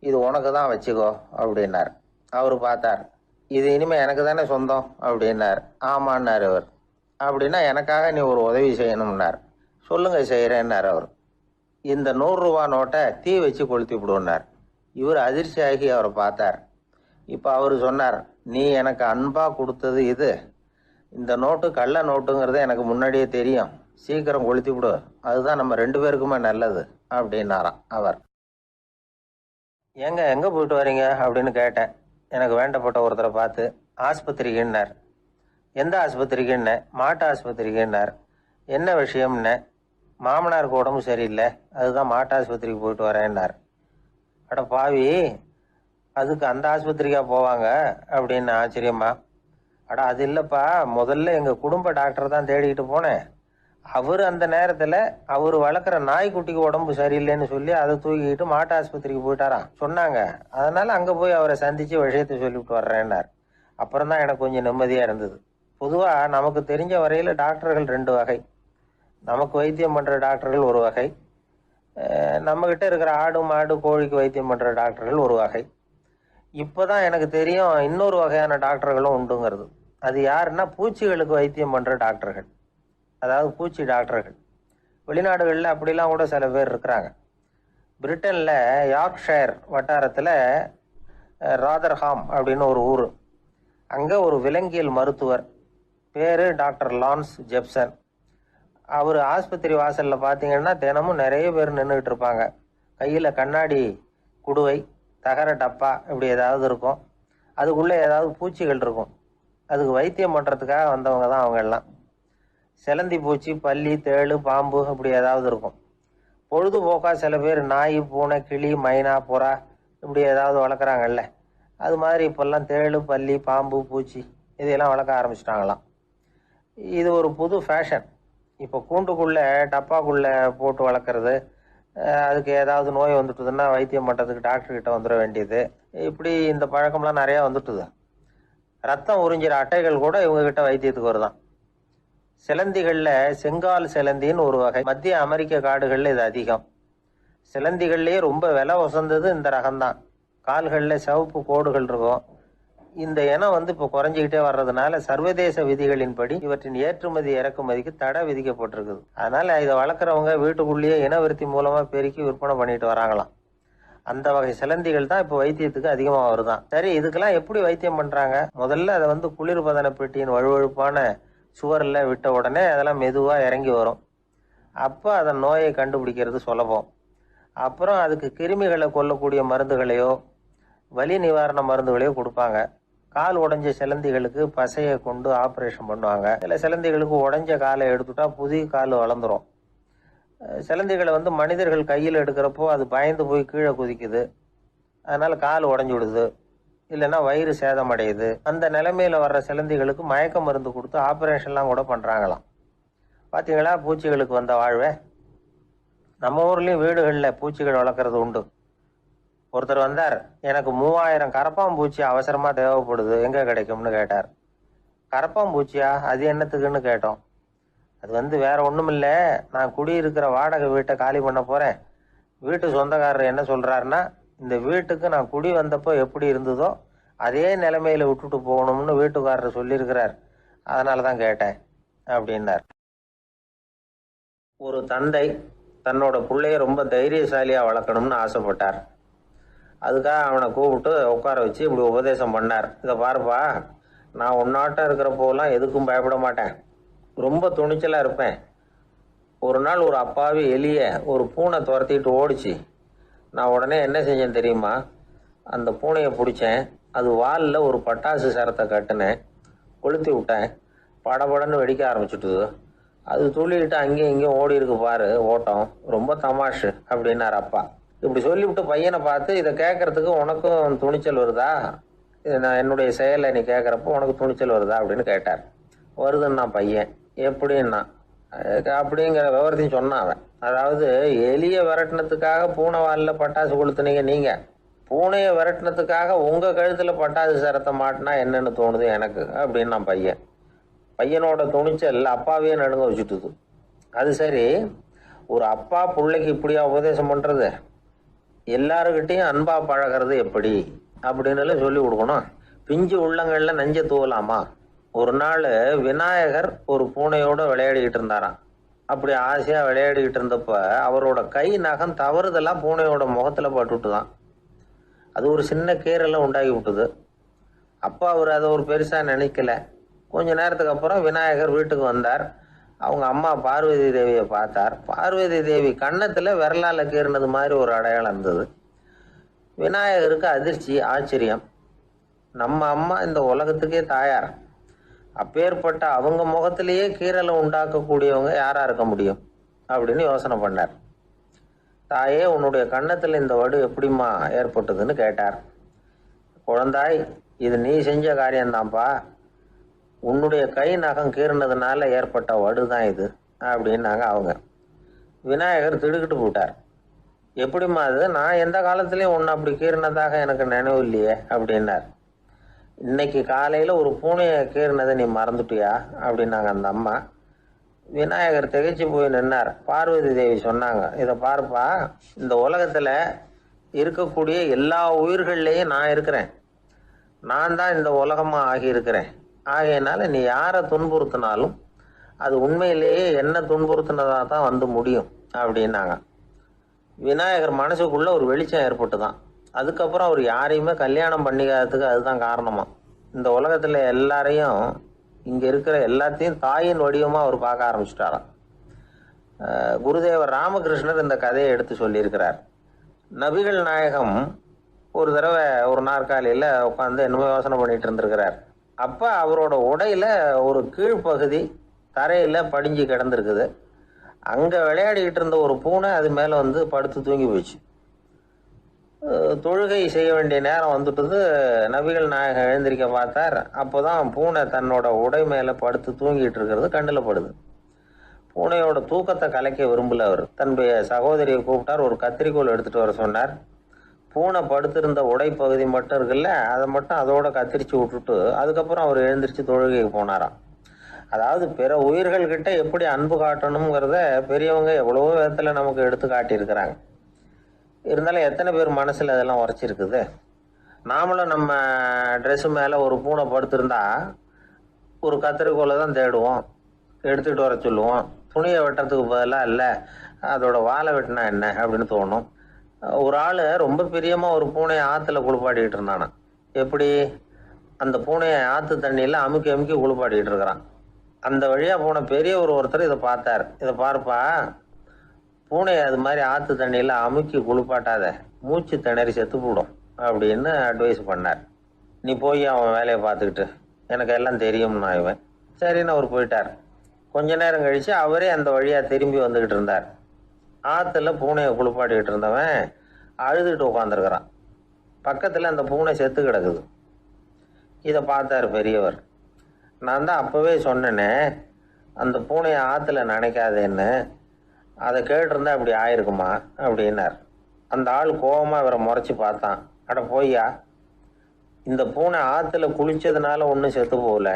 இது உனக்கு தான் வச்சுக்கோ அப்படின்னார். அவர் பார்த்தார், இது இனிமேல் எனக்கு தானே சொந்தம் அப்படின்னார். ஆமான்னார் அவர். அப்படின்னா எனக்காக நீ ஒரு உதவி செய்யணும்னார். சொல்லுங்க செய்கிறேன்னார் அவர். இந்த 100 ரூபா நோட்டை தீ வச்சு கொளுத்தி விடுன்னார். இவர் அதிர்ச்சியாகி அவரை பார்த்தார். இப்போ அவர் சொன்னார், நீ எனக்கு அன்பாக கொடுத்தது இது, இந்த நோட்டு கள்ள நோட்டுங்கிறது எனக்கு முன்னாடியே தெரியும், சீக்கிரம் கொளுத்தி விடு, அதுதான் நம்ம 2 பேருக்குமே நல்லது அப்படின்னாராம் அவர். எங்கே போயிட்டு வரீங்க அப்படின்னு கேட்டேன். எனக்கு வேண்டப்பட்ட ஒருத்தரை பார்த்து. ஆஸ்பத்திரிக்குன்னார். எந்த ஆஸ்பத்திரிக்குன்னே? மாட்டு ஆஸ்பத்திரிக்குன்னார். என்ன விஷயம்னே? மாமனாருக்கு உடம்பு சரியில்லை, அதுதான் மாட்டு ஆஸ்பத்திரிக்கு போயிட்டு வரேன்னார். அட பாவி, அதுக்கு அந்த ஆஸ்பத்திரிக்கா போவாங்க அப்படின்னு ஆச்சரியமா. அட அது இல்லைப்பா, முதல்ல எங்கள் குடும்ப டாக்டர் தான் தேடிக்கிட்டு போனேன். அவர் அந்த நேரத்தில் அவர் வளர்க்குற நாய்க்குட்டிக்கு உடம்பு சரியில்லைன்னு சொல்லி அதை தூக்கிக்கிட்டு மாட்டு ஆஸ்பத்திரிக்கு போயிட்டாராம் சொன்னாங்க. அதனால் அங்கே போய் அவரை சந்தித்து விஷயத்தை சொல்லிவிட்டு வர்றேன்னார். அப்புறம் தான் எனக்கு கொஞ்சம் நிம்மதியாக இருந்தது. பொதுவாக நமக்கு தெரிஞ்ச வரையில் டாக்டர்கள் 2 வகை. நமக்கு வைத்தியம் பண்ணுற டாக்டர்கள் ஒரு வகை, நம்மக்கிட்ட இருக்கிற ஆடு மாடு கோழிக்கு வைத்தியம் பண்ணுற டாக்டர்கள் ஒரு வகை. இப்போ தான் எனக்கு தெரியும் இன்னொரு வகையான டாக்டர்களும் உண்டுங்கிறது. அது யாருன்னா, பூச்சிகளுக்கு வைத்தியம் பண்ணுற டாக்டர்கள், அதாவது பூச்சி டாக்டர்கள். வெளிநாடுகளில் அப்படிலாம் கூட சில பேர் இருக்கிறாங்க. பிரிட்டனில் யார்க்ஷயர் வட்டாரத்தில் ராதர்ஹாம் அப்படின்னு ஒரு ஊர். அங்கே ஒரு விலங்கியல் மருத்துவர், பேர் டாக்டர் லான்ஸ் ஜெப்சன். அவர் ஆஸ்பத்திரி வாசலில் பார்த்தீங்கன்னா தினமும் நிறைய பேர் நின்றுக்கிட்டு இருப்பாங்க. கையில் கண்ணாடி குடுவை, தகர டப்பா இப்படி ஏதாவது இருக்கும். அதுக்குள்ளே ஏதாவது பூச்சிகள் இருக்கும். அதுக்கு வைத்தியம் பண்ணுறதுக்காக வந்தவங்க தான் அவங்க எல்லாம். சிலந்தி பூச்சி, பல்லி, தேளு, பாம்பு இப்படி ஏதாவது இருக்கும். பொழுதுபோக்காக சில பேர் நாய், பூனை, கிளி, மைனா, புறா இப்படி ஏதாவது வளர்க்குறாங்கல்ல, அது மாதிரி இப்போல்லாம் தேளு, பல்லி, பாம்பு, பூச்சி இதையெல்லாம் வளர்க்க ஆரம்பிச்சிட்டாங்களாம். இது ஒரு புது ஃபேஷன். இப்போ கூண்டுக்குள்ளே டப்பாக்குள்ளே போட்டு வளர்க்குறது, அதுக்கு ஏதாவது நோய் வந்துட்டுதுன்னா வைத்தியம் பண்ணுறதுக்கு டாக்டர்கிட்ட வந்துட வேண்டியது, இப்படி இந்த பழக்கம்லாம் நிறையா வந்துட்டுது. ரத்தம் உறிஞ்சிற அட்டைகள் கூட இவங்ககிட்ட வைத்தியத்துக்கு வருதான். சிலந்திகளில் செங்கால் சிலந்தின்னு ஒரு வகை. மத்திய அமெரிக்க காடுகளில் இது அதிகம். சிலந்திகள்லேயே ரொம்ப விலை உசந்தது இந்த ரகம்தான். கால்களில் சிவப்பு கோடுகள் இருக்கும். இந்த இனம் இப்போ குறைஞ்சிக்கிட்டே வர்றதுனால சர்வதேச விதிகளின்படி இவற்றின் ஏற்றுமதி இறக்குமதிக்கு தடை விதிக்கப்பட்டிருக்குது. அதனால இதை வளர்க்குறவங்க வீட்டுக்குள்ளேயே இனவிருத்தி மூலமா பெருக்கி விற்பனை பண்ணிட்டு வராங்களாம். அந்த வகை சிலந்திகள் தான் இப்போ வைத்தியத்துக்கு அதிகமாக வருதான். சரி, இதுக்கெல்லாம் எப்படி வைத்தியம் பண்றாங்க? முதல்ல அதை குளிர்பதன பெட்டியின் வழுவழுப்பான சுவரில் விட்ட உடனே அதெல்லாம் மெதுவாக இறங்கி வரும். அப்போ அதன் நோயை கண்டுபிடிக்கிறது சுலபம். அப்புறம் அதுக்கு கிருமிகளை கொல்லக்கூடிய மருந்துகளையோ வலி நிவாரண மருந்துகளையோ கொடுப்பாங்க. கால் உடைஞ்ச சிலந்திகளுக்கு பசையை கொண்டு ஆப்ரேஷன் பண்ணுவாங்க. சில சிலந்திகளுக்கு உடைஞ்ச காலை எடுத்துட்டா புதிய கால் வளர்ந்துடும். சிலந்திகளை மனிதர்கள் கையில் எடுக்கிறப்போ அது பயந்து போய் கீழே குதிக்குது, அதனால கால் உடஞ்சி விடுது, இல்லைன்னா வயிறு சேதமடையுது. அந்த நிலைமையில வர்ற சிலந்திகளுக்கு மயக்க மருந்து கொடுத்து ஆப்ரேஷன்லாம் கூட பண்றாங்களாம். பார்த்தீங்களா பூச்சிகளுக்கு வந்த வாழ்வே. நம்ம ஊர்லேயும் வீடுகளில் பூச்சிகள் வளர்க்குறது உண்டு. ஒருத்தர் வந்தார், எனக்கு 3000 கரப்பாம்பூச்சி அவசரமாக தேவைப்படுது, எங்கே கிடைக்கும்னு கேட்டார். கரப்பாம்பூச்சியா? அது என்னத்துக்குன்னு கேட்டோம். அது வேற ஒன்றும் இல்லை, நான் குடியிருக்கிற வாடகை வீட்டை காலி பண்ண போகிறேன். வீட்டு சொந்தக்காரர் என்ன சொல்கிறாருன்னா, இந்த வீட்டுக்கு நான் குடி வந்தப்போ எப்படி இருந்ததோ அதே நிலைமையில விட்டுட்டு போகணும்னு வீட்டுக்காரர் சொல்லியிருக்கிறார், அதனால தான் கேட்டேன் அப்படின்னார். ஒரு தந்தை தன்னோட பிள்ளைய ரொம்ப தைரியசாலியாக வளர்க்கணும்னு ஆசைப்பட்டார். அதுக்காக அவனை கூப்பிட்டு உட்கார வச்சு இப்படி உபதேசம் பண்ணார். இதை பாருப்பா, நான் உன்னாட்டம் இருக்கிறப்போலாம் எதுக்கும் பயப்பட மாட்டேன், ரொம்ப துணிச்சலாக இருப்பேன். ஒரு நாள் ஒரு அப்பாவி எலியை ஒரு பூனை துரத்திட்டு ஓடிச்சு. நான் உடனே என்ன செஞ்சேன் தெரியுமா? அந்த பூனையை பிடிச்சேன், அது வாலில் ஒரு பட்டாசு சரத்தை கட்டினேன், கொளுத்தி விட்டேன், படபடன்னு வெடிக்க ஆரம்பிச்சுட்டுது. அது துள்ளிக்கிட்டு அங்கேயும் இங்கேயும் ஓடி இருக்கு பாரு ஓட்டம், ரொம்ப தமாஷு அப்படின்னார் அப்பா. இப்படி சொல்லிவிட்டு பையனை பார்த்து, இதை கேட்கறதுக்கு உனக்கும் துணிச்சல் வருதா, இது நான் என்னுடைய செயலை நீ கேட்குறப்போ உனக்கு துணிச்சல் வருதா அப்படின்னு கேட்டார். வருதுன்னா பையன். எப்படின்னா அப்படிங்கிற விவரத்தையும் சொன்னான் அவன். அதாவது எலியை விரட்டினத்துக்காக பூனை வாலில் பட்டாசு கொளுத்துனீங்க நீங்கள், பூனையை விரட்டினத்துக்காக உங்கள் கழுத்தில் பட்டாசு சரத்தை மாட்டினா என்னன்னு தோணுது எனக்கு அப்படின்னா பையன். பையனோட துணிச்சல் அப்பாவையே நடுங்க வச்சுட்டுது. அது சரி, ஒரு அப்பா பிள்ளைக்கு இப்படியா உபதேசம் பண்ணுறது, எல்லாருக்கிட்டையும் அன்பா பழகிறது எப்படி அப்படின்னு சொல்லி கொடுக்கணும். பிஞ்சு உள்ளங்களில் நஞ்சை தூவலாமா? ஒரு நாள் விநாயகர் ஒரு பூனையோட விளையாடிக்கிட்டு இருந்தாராம். அப்படி ஆசையாக விளையாடிக்கிட்டு இருந்தப்ப அவரோட கை நகம் தவறுதெல்லாம் பூனையோட முகத்தில் பட்டுட்டு தான். அது ஒரு சின்ன கீறலை உண்டாகி விட்டுது. அப்பா அவர் அதை ஒரு பெருசாக நினைக்கல. கொஞ்ச நேரத்துக்கு அப்புறம் விநாயகர் வீட்டுக்கு வந்தார். அவங்க அம்மா பார்வதி தேவியை பார்த்தார். பார்வதி தேவி கன்னத்தில் விரலால் கீறினது மாதிரி ஒரு அடையாளம் இருந்தது. விநாயகருக்கு அதிர்ச்சி, ஆச்சரியம். நம்ம அம்மா இந்த உலகத்துக்கே தாயார், அப்பேற்பட்ட அவங்க முகத்திலேயே கீறலை உண்டாக்கக்கூடியவங்க யாரா இருக்க முடியும் அப்படின்னு யோசனை பண்ணார். தாயே, உன்னுடைய கன்னத்தில் இந்த வடு எப்படிம்மா ஏற்பட்டதுன்னு கேட்டார். குழந்தாய், இது நீ செஞ்ச காரியம்தான்ப்பா, உன்னுடைய கை நகம் கீறினதுனால ஏற்பட்ட வடு தான் இது அப்படின்னாங்க அவங்க. விநாயகர் திடுக்கிட்டு போட்டார். எப்படிம்மா அது, நான் எந்த காலத்துலேயும் ஒன்று அப்படி கீறினதாக எனக்கு நினைவு இல்லையே அப்படின்னார். இன்னைக்கு காலையில் ஒரு பூனையை கீறினதை நீ மறந்துட்டியா அப்படின்னாங்க அந்த அம்மா. விநாயகர் திகைச்சு போய் நின்னார். பார்வதி தேவி சொன்னாங்க, இதை பாருப்பா, இந்த உலகத்தில் இருக்கக்கூடிய எல்லா உயிர்கள்லேயும் நான் இருக்கிறேன், நான் தான் இந்த உலகமாக ஆகியிருக்கிறேன். ஆகையினால நீ யாரை துன்புறுத்தினாலும் அது உண்மையிலேயே என்ன துன்புறுத்தினதாக தான் வந்து முடியும் அப்படின்னாங்க. விநாயகர் மனசுக்குள்ள ஒரு வெளிச்சம் ஏற்பட்டு தான். அதுக்கப்புறம் அவர் யாரையுமே கல்யாணம் பண்ணிக்காததுக்கு அதுதான் காரணமா. இந்த உலகத்தில் எல்லாரையும், இங்கே இருக்கிற எல்லாத்தையும் தாயின் வடிவமாக அவர் பார்க்க ஆரம்பிச்சிட்டாராம். குருதேவர் ராமகிருஷ்ணர் இந்த கதையை எடுத்து சொல்லியிருக்கிறார். நபிகள் நாயகம் ஒரு தடவை ஒரு நாற்காலியில் உட்காந்து என்னமோ யோசனை பண்ணிட்டு இருந்திருக்கிறார். அப்போ அவரோட உடையில ஒரு கீழ்ப்பகுதி தரையில் படிஞ்சு கிடந்திருக்குது. அங்கே விளையாடிக்கிட்டு இருந்த ஒரு பூனை அது மேலே வந்து படுத்து தூங்கி போயிடுச்சு. தொழுகை செய்ய வேண்டிய நேரம் வந்துட்டது. நபிகள் நாயகம் எழுந்திரிக்க பார்த்தார். அப்போ தான் பூனை தன்னோட உடை மேலே படுத்து தூங்கிட்டு இருக்கிறது கண்ணில் படுது. பூனையோட தூக்கத்தை கலைக்க விரும்பல அவர். தன்னுடைய சகோதரியை கூப்பிட்டார். ஒரு கத்திரிக்கோள் எடுத்துகிட்டு வர சொன்னார். பூனை படுத்திருந்த உடை பகுதி மட்டும் இருக்குல்ல, அதை மட்டும் அதோட கத்திரிச்சு விட்டுட்டு அதுக்கப்புறம் அவர் எழுந்திரிச்சு தொழுகைக்கு போனாராம். அதாவது பிற உயிர்கள்கிட்ட எப்படி அன்பு காட்டணுங்கிறத பெரியவங்க எவ்வளவோ விதத்தில் நமக்கு எடுத்து காட்டியிருக்கிறாங்க. இருந்தாலும் எத்தனை பேர் மனசில் அதெல்லாம் உரைச்சிருக்குது. நாமளும் நம்ம ட்ரெஸ்ஸு மேலே ஒரு பூனை படுத்திருந்தா ஒரு கத்திரிக்கோலை தான் தேடுவோம், எடுத்துகிட்டு வர சொல்லுவோம். துணியை வெட்டுறதுக்கு பதிலாக இல்லை அதோட வாழை வெட்டினா என்ன அப்படின்னு தோணும். ஒரு ஆள் ரொம்ப பிரியமாக ஒரு பூனையை ஆற்றுல குளிப்பாட்டிக்கிட்டு இருந்தானா. எப்படி, அந்த பூனையை ஆற்று தண்ணியில் அமுக்கி அமுக்கி குளிப்பாட்டிக்கிட்டு இருக்கிறான். அந்த வழியாக போன பெரியவர் ஒருத்தர் இதை பார்த்தார். இதை பார்ப்பா, பூனையை அது மாதிரி ஆற்று தண்ணியில் அமுக்கி குளிப்பாட்டாத, மூச்சு திணறி செத்து போடும் அப்படின்னு அட்வைஸ் பண்ணார். நீ போய் அவன் வேலையை பார்த்துக்கிட்டு, எனக்கு எல்லாம் தெரியும்னா இவன். சரின்னு அவர் போயிட்டார். கொஞ்ச நேரம் கழித்து அவரே அந்த வழியாக திரும்பி வந்துக்கிட்டு இருந்தார். ஆற்றுல பூனையை குளிப்பாட்டிக்கிட்டு இருந்தவன் அழுதுகிட்டு உட்காந்துருக்கிறான். பக்கத்தில் அந்த பூனை செத்து கிடக்குது. இதை பார்த்தார் பெரியவர். நான் தான் அப்போவே சொன்னேனே அந்த பூனையை ஆற்றுல நினைக்காதேன்னு, அதை கேட்டிருந்தா அப்படி ஆயிருக்குமா அப்படின்னார். அந்த ஆள் கோபமாக இவரை முறைச்சி பார்த்தான். அட போய்யா, இந்த பூனை ஆற்றுல குளித்ததுனால ஒன்றும் செத்து போகல,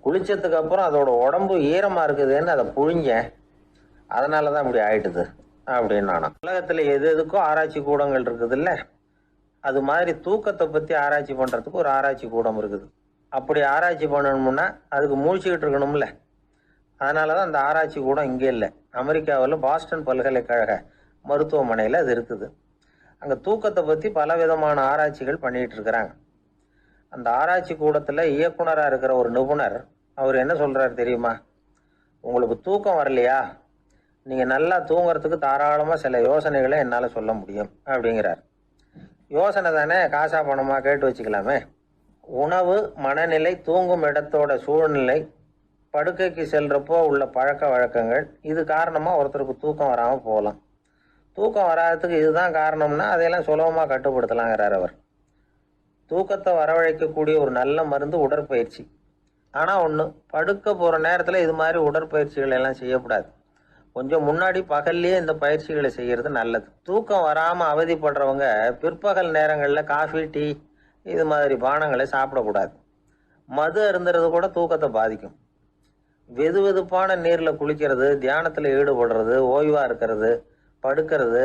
குளித்ததுக்கு அப்புறம் அதோட உடம்பு ஈரமாக இருக்குதுன்னு அதை புழிஞ்சேன், அதனால தான் இப்படி ஆயிட்டுது அப்படின்னு நானும். உலகத்தில் எது எதுக்கோ ஆராய்ச்சி கூடங்கள் இருக்குது இல்லை, அது மாதிரி தூக்கத்தை பற்றி ஆராய்ச்சி பண்ணுறதுக்கு ஒரு ஆராய்ச்சி கூடம் இருக்குது. அப்படி ஆராய்ச்சி பண்ணணும்னா அதுக்கு மூழ்கிக்கிட்டு இருக்கணும்ல. அதனால தான் அந்த ஆராய்ச்சி கூடம் இங்கே இல்லை. அமெரிக்காவில் பாஸ்டன் பல்கலைக்கழக மருத்துவமனையில் அது இருக்குது. அங்கே தூக்கத்தை பற்றி பலவிதமான ஆராய்ச்சிகள் பண்ணிகிட்டு இருக்கிறாங்க. அந்த ஆராய்ச்சி கூடத்தில் இயக்குனராக இருக்கிற ஒரு நிபுணர் அவர் என்ன சொல்கிறார் தெரியுமா? உங்களுக்கு தூக்கம் வரலையா, நீங்கள் நல்லா தூங்குறதுக்கு தாராளமாக சில யோசனைகளை என்னால் சொல்ல முடியும் அப்படிங்கிறார். யோசனை தானே, காசா பணமா கேட்டு வச்சுக்கலாமே. உணவு, மனநிலை, தூங்கும் இடத்தோட சூழ்நிலை, படுக்கைக்கு செல்றப்போ உள்ள பழக்க வழக்கங்கள், இது காரணமாக ஒருத்தருக்கு தூக்கம் வராமல் போகலாம். தூக்கம் வராததுக்கு இதுதான் காரணம்னா அதையெல்லாம் சுலபமாக கட்டுப்படுத்தலாங்கிறார் அவர். தூக்கத்தை வரவழைக்கக்கூடிய ஒரு நல்ல மருந்து உடற்பயிற்சி. ஆனால் ஒன்று, படுக்க போகிற நேரத்தில் இது மாதிரி உடற்பயிற்சிகள் எல்லாம் செய்யக்கூடாது. கொஞ்சம் முன்னாடி பகல்லையே இந்த பயிற்சிகளை செய்கிறது நல்லது. தூக்கம் வராமல் அவதிப்படுறவங்க பிற்பகல் நேரங்களில் காஃபி, டீ இது மாதிரி பானங்களை சாப்பிடக்கூடாது. மது அருந்துறது கூட தூக்கத்தை பாதிக்கும். வெது வெதுப்பான நீரில் குளிக்கிறது, தியானத்தில் ஈடுபடுறது, ஓய்வாக இருக்கிறது, படுக்கிறது,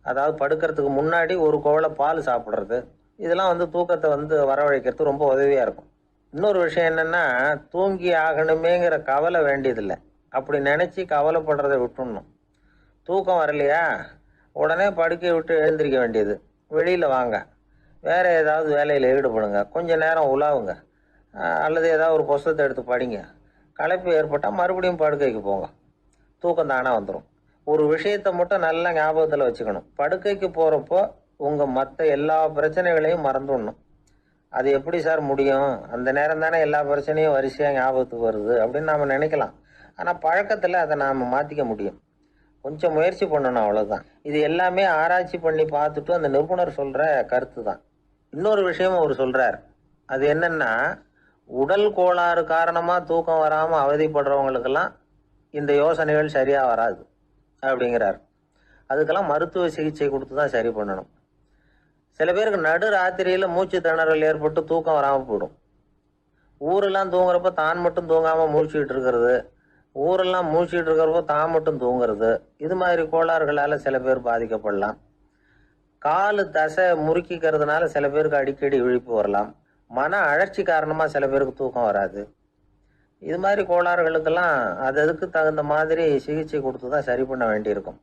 அதாவது படுக்கிறதுக்கு முன்னாடி ஒரு குவளை பால் சாப்பிட்றது, இதெல்லாம் தூக்கத்தை வரவழைக்கிறதுக்கு ரொம்ப உதவியாக இருக்கும். இன்னொரு விஷயம் என்னென்னா, தூங்கி ஆகணுமேங்கிற கவலை வேண்டியதில்லை. அப்படி நினச்சி கவலைப்படுறதை விட்டுடணும். தூக்கம் வரலையா, உடனே படுக்கையை விட்டு எழுந்திரிக்க வேண்டியது. வெளியில் வாங்க, வேறு ஏதாவது வேலையில் ஈடுபடுங்க, கொஞ்சம் நேரம் உலாவுங்க, அல்லது ஏதாவது ஒரு புஸ்தகத்தை எடுத்து படிங்க. களைப்பு ஏற்பட்டால் மறுபடியும் படுக்கைக்கு போங்க, தூக்கம் தானே வந்துடும். ஒரு விஷயத்தை மட்டும் நல்லா ஞாபகத்தில் வச்சுக்கணும். படுக்கைக்கு போகிறப்போ உங்கள் மற்ற எல்லா பிரச்சனைகளையும் மறந்துடணும். அது எப்படி சார் முடியும், அந்த நேரம் தானே எல்லா பிரச்சனையும் வரிசையாக ஞாபகத்துக்கு வருது அப்படின்னு நாம் நினைக்கலாம். ஆனால் பழக்கத்தில் அதை நாம் மாற்றிக்க முடியும். கொஞ்சம் முயற்சி பண்ணணும், அவ்வளோதான். இது எல்லாமே ஆராய்ச்சி பண்ணி பார்த்துட்டு அந்த நிபுணர் சொல்கிற கருத்து தான். இன்னொரு விஷயமும் அவர் சொல்கிறார். அது என்னென்னா, உடல் கோளாறு காரணமாக தூக்கம் வராமல் அவதிப்படுறவங்களுக்கெல்லாம் இந்த யோசனைகள் சரியாக வராது அப்படிங்கிறார். அதுக்கெல்லாம் மருத்துவ சிகிச்சை கொடுத்து தான் சரி பண்ணணும். சில பேருக்கு நடு ராத்திரியில் மூச்சு திணறல் ஏற்பட்டு தூக்கம் வராமல் போயிடும். ஊரெல்லாம் தூங்குறப்ப தான் மட்டும் தூங்காமல் மூழ்கிட்டு இருக்கிறது, ஊரெல்லாம் மூழ்கிட்டு இருக்கிறப்போ தான் மட்டும் தூங்குறது, இது மாதிரி கோளாறுகளால் சில பேர் பாதிக்கப்படலாம். காலு தசை முறுக்கிக்கிறதுனால சில பேருக்கு அடிக்கடி விழிப்பு வரலாம். மன அழற்சி காரணமாக சில பேருக்கு தூக்கம் வராது. இது மாதிரி கோளாறுகளுக்கெல்லாம் அதுக்கு தகுந்த மாதிரி சிகிச்சை கொடுத்து தான் சரி பண்ண வேண்டியிருக்கும்.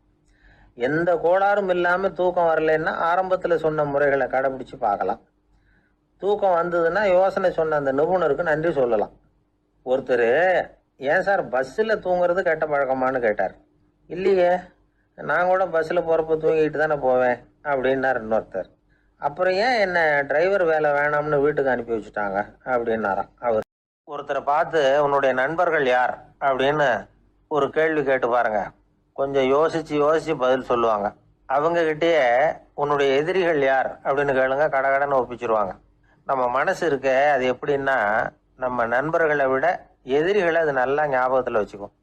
எந்த கோளாறும் இல்லாமல் தூக்கம் வரலைன்னா ஆரம்பத்தில் சொன்ன முறைகளை கடைபிடிச்சு பார்க்கலாம். தூக்கம் வந்ததுன்னா யோசனை சொன்ன அந்த நிபுணருக்கு நன்றி சொல்லலாம். ஒருத்தர், ஏன் சார் பஸ்ஸில் தூங்குறது கெட்ட பழக்கமானு கேட்டார். இல்லையே, நான் கூட பஸ்ஸில் போகிறப்ப தூங்கிட்டு தானே போவேன் அப்படின்னார் இன்னொருத்தர். அப்புறம் ஏன் என்ன டிரைவர் வேலை வேணாம்னு வீட்டுக்கு அனுப்பி வச்சுட்டாங்க அப்படின்னாராம் அவர். ஒருத்தரை பார்த்து உன்னுடைய நண்பர்கள் யார் அப்படின்னு ஒரு கேள்வி கேட்டு பாருங்க. கொஞ்சம் யோசிச்சு பதில் சொல்லுவாங்க. அவங்ககிட்டயே உன்னுடைய எதிரிகள் யார் அப்படின்னு கேளுங்க, கடகடன்னு ஒப்பிச்சிருவாங்க. நம்ம மனசு இருக்க, அது எப்படின்னா, நம்ம நண்பர்களை விட எதிரிகளை அது நல்லா ஞாபகத்தில் வச்சுக்கும்.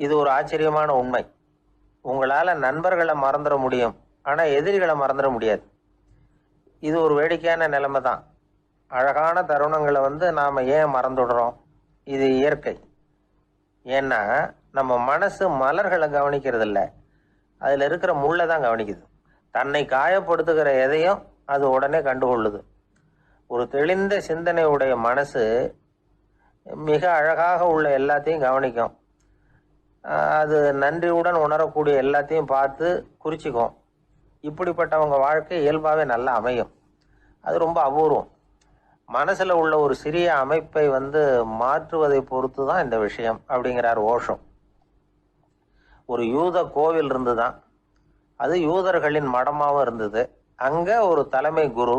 இது ஒரு ஆச்சரியமான உண்மை. உங்களால் நண்பர்களை மறந்துட முடியும், ஆனால் எதிரிகளை மறந்துட முடியாது. இது ஒரு வேடிக்கையான நிலைமை தான். அழகான தருணங்களை நாம் ஏன் மறந்துடுறோம்? இது இயற்கை. ஏன்னா நம்ம மனசு மலர்களை கவனிக்கிறது இல்லை, அதில் இருக்கிற முள்ளை தான் கவனிக்குது. தன்னை காயப்படுத்துகிற எதையும் அது உடனே கண்டுகொள்ளுது. ஒரு தெளிந்த சிந்தனை உடைய மனசு மிக அழகாக உள்ள எல்லாத்தையும் கவனிக்கும். அது நன்றியுடன் உணரக்கூடிய எல்லாத்தையும் பார்த்து குறிச்சிக்கும். இப்படிப்பட்டவங்க வாழ்க்கை இயல்பாகவே நல்லா அமையும். அது ரொம்ப அபூர்வம். மனசில் உள்ள ஒரு சிறிய அமைப்பை மாற்றுவதை பொறுத்து தான் இந்த விஷயம் அப்படிங்கிறார் ஓஷோ. ஒரு யூத கோவில் இருந்து தான், அது யூதர்களின் மடமாகவும் இருந்தது. அங்கே ஒரு தலைமை குரு,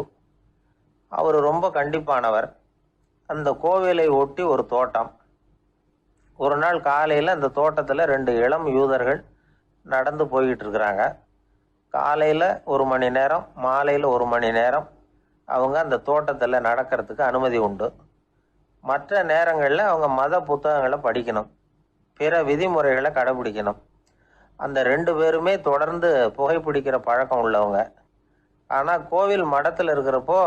அவர் ரொம்ப கண்டிப்பானவர். அந்த கோவிலை ஒட்டி ஒரு தோட்டம். ஒரு நாள் காலையில் அந்த தோட்டத்தில் 2 இளம் யூதர்கள் நடந்து போய்கிட்டு இருக்கிறாங்க. காலையில் 1 மணி நேரம், மாலையில் 1 மணி நேரம் அவங்க அந்த தோட்டத்தில் நடக்கிறதுக்கு அனுமதி உண்டு. மற்ற நேரங்களில் அவங்க மத புத்தகங்களை படிக்கணும், பிற விதிமுறைகளை கடைபிடிக்கணும். அந்த 2 பேருமே தொடர்ந்து புகைப்பிடிக்கிற பழக்கம் உள்ளவங்க. ஆனால் கோவில் மடத்தில் இருக்கிறப்போ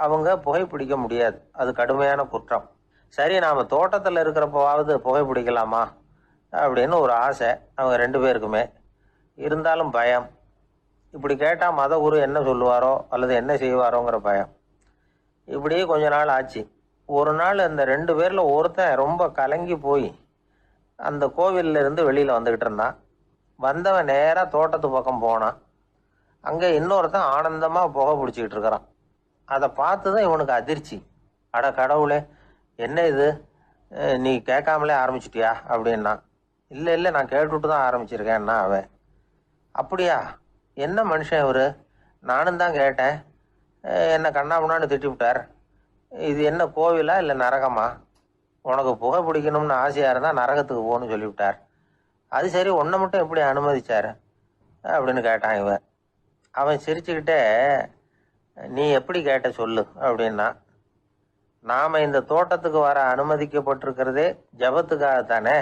அவங்க புகைப்பிடிக்க முடியாது, அது கடுமையான குற்றம். சரி, நாம் தோட்டத்தில் இருக்கிறப்போவாவது புகைப்பிடிக்கலாமா அப்படின்னு ஒரு ஆசை அவங்க 2 பேருக்குமே. இருந்தாலும் பயம். இப்படி கேட்டால் மத குரு என்ன சொல்லுவாரோ அல்லது என்ன செய்வாரோங்கிற பயம். இப்படியே கொஞ்ச நாள் ஆச்சு. ஒரு நாள் அந்த 2 பேரில் ஒருத்தன் ரொம்ப கலங்கி போய் அந்த கோவிலில் இருந்து வெளியில் வந்துக்கிட்டு இருந்தான். வந்தவன் நேராக தோட்டத்து பக்கம் போனான். அங்கே இன்னொருத்தன் ஆனந்தமாக புகை பிடிச்சிக்கிட்டு இருக்கிறான். அதை பார்த்து தான் இவனுக்கு அதிர்ச்சி. அட கடவுளே, என்ன இது, நீ கேட்காமலே ஆரம்பிச்சிட்டியா அப்படின்னா. இல்லை நான் கேட்டுவிட்டு தான் ஆரம்பிச்சிருக்கேன்னா அவன். அப்படியா, என்ன மனுஷன் இவர், நானும் தான் கேட்டேன், என்னை கண்ணாமுன்னான்னு திட்டி விட்டார். இது என்ன கோவிலா இல்லை நரகமா? உனக்கு புகை பிடிக்கணும்னு ஆசையாக இருந்தால் நரகத்துக்கு போகணும்னு சொல்லிவிட்டார். அது சரி, உன்னை மட்டும் எப்படி அனுமதிச்சார் அப்படின்னு கேட்டான் இவன். அவன் சிரிச்சுக்கிட்டே, நீ எப்படி கேட்ட சொல்லு அப்படின்னா, நாம் இந்த தோட்டத்துக்கு வர அனுமதிக்கப்பட்டிருக்கிறதே ஜபத்துக்காகத்தானே,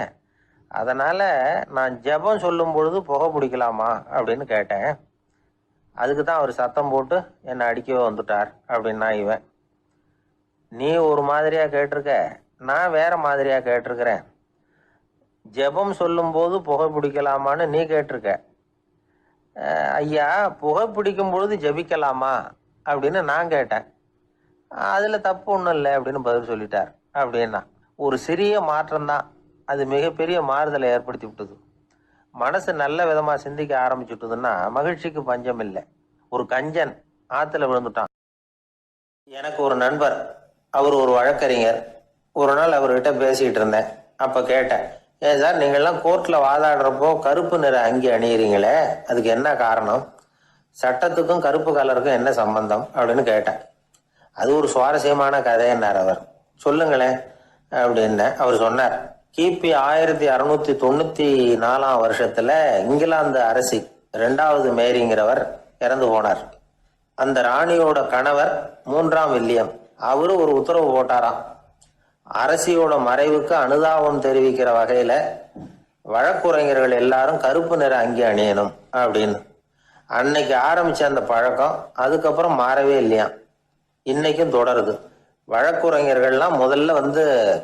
அதனால் நான் ஜபம் சொல்லும் பொழுது புகை பிடிக்கலாமா அப்படின்னு கேட்டேன். அதுக்கு தான் அவர் சத்தம் போட்டு என்னை அடிக்கவே வந்துட்டார் அப்படின்னா இவன். நீ ஒரு மாதிரியாக கேட்டிருக்க, நான் வேற மாதிரியாக கேட்டிருக்கிறேன். ஜெபம் சொல்லும்போது புகை பிடிக்கலாமான்னு நீ கேட்டிருக்க. ஐயா, புகை பிடிக்கும் பொழுது ஜெபிக்கலாமா அப்படின்னு நான் கேட்டேன். அதில் தப்பு ஒன்றும் இல்லை அப்படின்னு பதில் சொல்லிட்டார் அப்படின்னா. ஒரு சிறிய மாற்றம்தான் அது மிகப்பெரிய மாறுதலை ஏற்படுத்தி விட்டது. மனசு நல்ல விதமாக சிந்திக்க ஆரம்பிச்சுட்டுதுன்னா மகிழ்ச்சிக்கு பஞ்சம் இல்லை. ஒரு கஞ்சன் ஆற்றுல விழுந்துட்டான். எனக்கு ஒரு நண்பர், அவர் ஒரு வழக்கறிஞர். ஒரு நாள் அவர்கிட்ட பேசிக்கிட்டு இருந்தேன். அப்போ கேட்டேன், ஏன் சார் நீங்கள்லாம் கோர்ட்டில் வாதாடுறப்போ கருப்பு நிற அங்கி அணியிறீங்களே, அதுக்கு என்ன காரணம்? சட்டத்துக்கும் கருப்பு கலருக்கும் என்ன சம்பந்தம் அப்படின்னு கேட்டேன். அது ஒரு சுவாரஸ்யமான கதைன்னார் அவர். சொல்லுங்களேன் அப்படின்னு அவர் சொன்னார். கிபி 1694 வருஷத்துல இங்கிலாந்து அரசி 2வது மேரிங்கிறவர் இறந்து போனார். அந்த ராணியோட கணவர் 3ஆம் வில்லியம், அவரு ஒரு உத்தரவு போட்டாராம். அரசியோட மறைவுக்கு அனுதாபம் தெரிவிக்கிற வகையில வழக்குரைஞர்கள் எல்லாரும் கருப்பு நிற அங்கி அணியணும் அப்படின்னு. அன்னைக்கு ஆரம்பிச்ச அந்த பழக்கம் அதுக்கப்புறம் மாறவே இல்லையாம், இன்னைக்கும் தொடருது. வழக்குரைஞர்கள்லாம் முதல்ல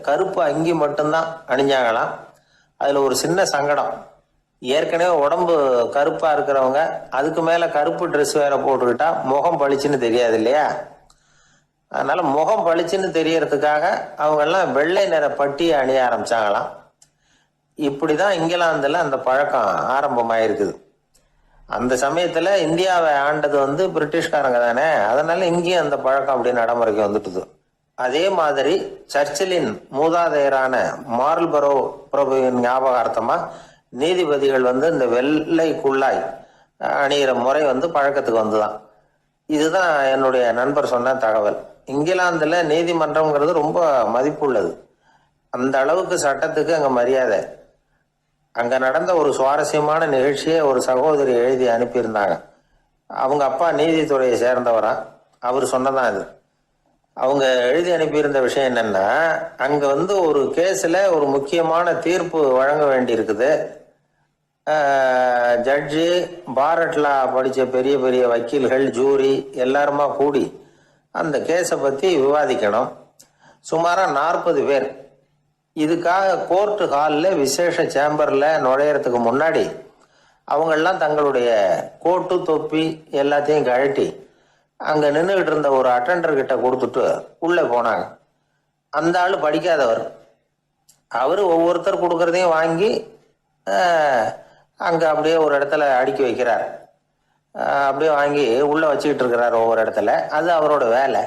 கருப்பு அங்கி மட்டும்தான் அணிஞ்சாங்களாம். அதில் ஒரு சின்ன சங்கடம், ஏற்கனவே உடம்பு கருப்பாக இருக்கிறவங்க அதுக்கு மேலே கருப்பு ட்ரெஸ் வேற போட்டுக்கிட்டா முகம் பளிச்சுன்னு தெரியாது இல்லையா? அதனால முகம் பளிச்சுன்னு தெரியறதுக்காக அவங்கெல்லாம் வெள்ளை நிற பட்டியை அணிய ஆரம்பிச்சாங்களாம். இப்படி தான் இங்கிலாந்தில் அந்த பழக்கம் ஆரம்பமாயிருக்குது. அந்த சமயத்தில் இந்தியாவை ஆண்டது பிரிட்டிஷ்காரங்க தானே, அதனால இங்கேயும் அந்த பழக்கம் அப்படி நடைமுறைக்கு வந்துட்டுது. அதே மாதிரி சர்ச்சிலின் மூதாதையரான மார்ல்பரோ பிரபுவின் ஞாபகார்த்தமா நீதிபதிகள் இந்த வெள்ளை குள்ளாய் அணிகிற முறை பழக்கத்துக்கு வந்துதான். இதுதான் என்னுடைய நண்பர் சொன்ன தகவல். இங்கிலாந்துல நீதிமன்றம்ங்கிறது ரொம்ப மதிப்புள்ளது. அந்த அளவுக்கு சட்டத்துக்கு அங்க மரியாதை. அங்க நடந்த ஒரு சுவாரஸ்யமான நிகழ்ச்சியை ஒரு சகோதரி எழுதி அனுப்பியிருந்தாங்க. அவங்க அப்பா நீதித்துறையை சேர்ந்தவரா, அவர் சொன்னதான் இது. அவங்க எழுதி அனுப்பியிருந்த விஷயம் என்னன்னா, அங்க ஒரு கேஸ்ல ஒரு முக்கியமான தீர்ப்பு வழங்க வேண்டி இருக்குது. ஜட்ஜு, பாரட்லா படிச்ச பெரிய பெரிய வக்கீல்கள், ஜூரி எல்லாருமா கூடி அந்த கேஸை பத்தி விவாதிக்கணும். சுமாரா 40 பேர். இதுக்காக கோர்ட்டு ஹாலில் விசேஷ சேம்பர்ல நுழையறதுக்கு முன்னாடி அவங்கெல்லாம் தங்களுடைய கோட்டு தொப்பி எல்லாத்தையும் கழட்டி அங்க நின்றுகிட்டு இருந்த ஒரு அட்டெண்டர் கிட்ட கொடுத்துட்டு உள்ள போனாங்க. அந்த ஆள் படிக்காதவர். அவரு ஒவ்வொருத்தர் கொடுக்கறதையும் வாங்கி அங்க அப்படியே ஒரு இடத்துல அடுக்கி வைக்கிறார். அப்படியே வாங்கி உள்ள வச்சுக்கிட்டு இருக்கிறார் ஒவ்வொரு இடத்துல. அது அவரோட வேலை.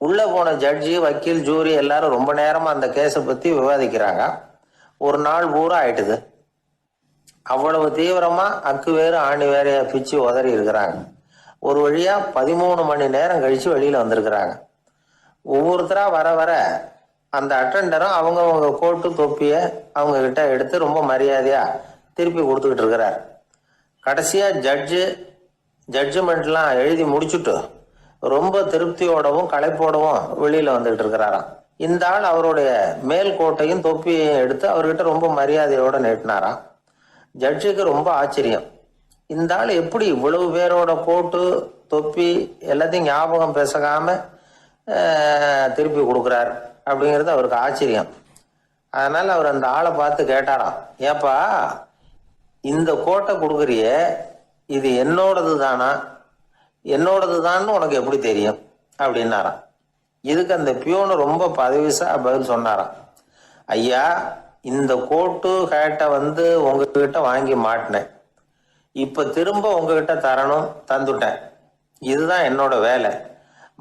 உள்ள போன ஜட்ஜி, வக்கீல், ஜூரி எல்லாரும் ரொம்ப நேரமா அந்த கேஸை பத்தி விவாதிக்கிறாங்க. ஒரு நாள் பூரா ஆயிட்டுது. அவ்வளவு தீவிரமா அக்கு வேறு ஆணி வேறைய பிச்சு உதறி இருக்கிறாங்க. ஒரு வழியா 13 மணி நேரம் கழிச்சு வெளியில வந்திருக்கிறாங்க. ஒவ்வொருத்தரா வர வர அந்த அட்டெண்டரும் அவங்க கோட்டு தொப்பிய அவங்க கிட்ட எடுத்து ரொம்ப மரியாதையா திருப்பி கொடுத்துக்கிட்டு இருக்கிறார். கடைசியா ஜட்ஜ்மெண்ட்லாம் எழுதி முடிச்சுட்டு ரொம்ப திருப்தியோடவும் களைப்போடவும் வெளியில வந்துகிட்டு இருக்கிறாராம். இந்த ஆள் அவருடைய மேல் கோட்டையும் தொப்பியையும் எடுத்து அவர்கிட்ட ரொம்ப மரியாதையோட நீட்டினாராம். ஜட்ஜுக்கு ரொம்ப ஆச்சரியம். இந்த ஆள் எப்படி இவ்வளவு பேரோட கோட்டு தொப்பி எல்லாத்தையும் ஞாபகம் பேசாம திருப்பி கொடுக்குறார் அப்படிங்கிறது அவருக்கு ஆச்சரியம். அதனால அவர் அந்த ஆளை பார்த்து கேட்டாராம், ஏப்பா இந்த கோட்டை கொடுக்குறிய, இது என்னோடது தானா? என்னோடது தான் உனக்கு எப்படி தெரியும் அப்படின்னாராம். இதுக்கு அந்த பியூனு ரொம்ப பதவிசா பதில் சொன்னாராம், ஐயா இந்த கோட்டு ஹேட்டை உங்ககிட்ட வாங்கி மாட்டினேன், இப்ப திரும்ப உங்ககிட்ட தரணும், தந்துட்டேன், இதுதான் என்னோட வேலை.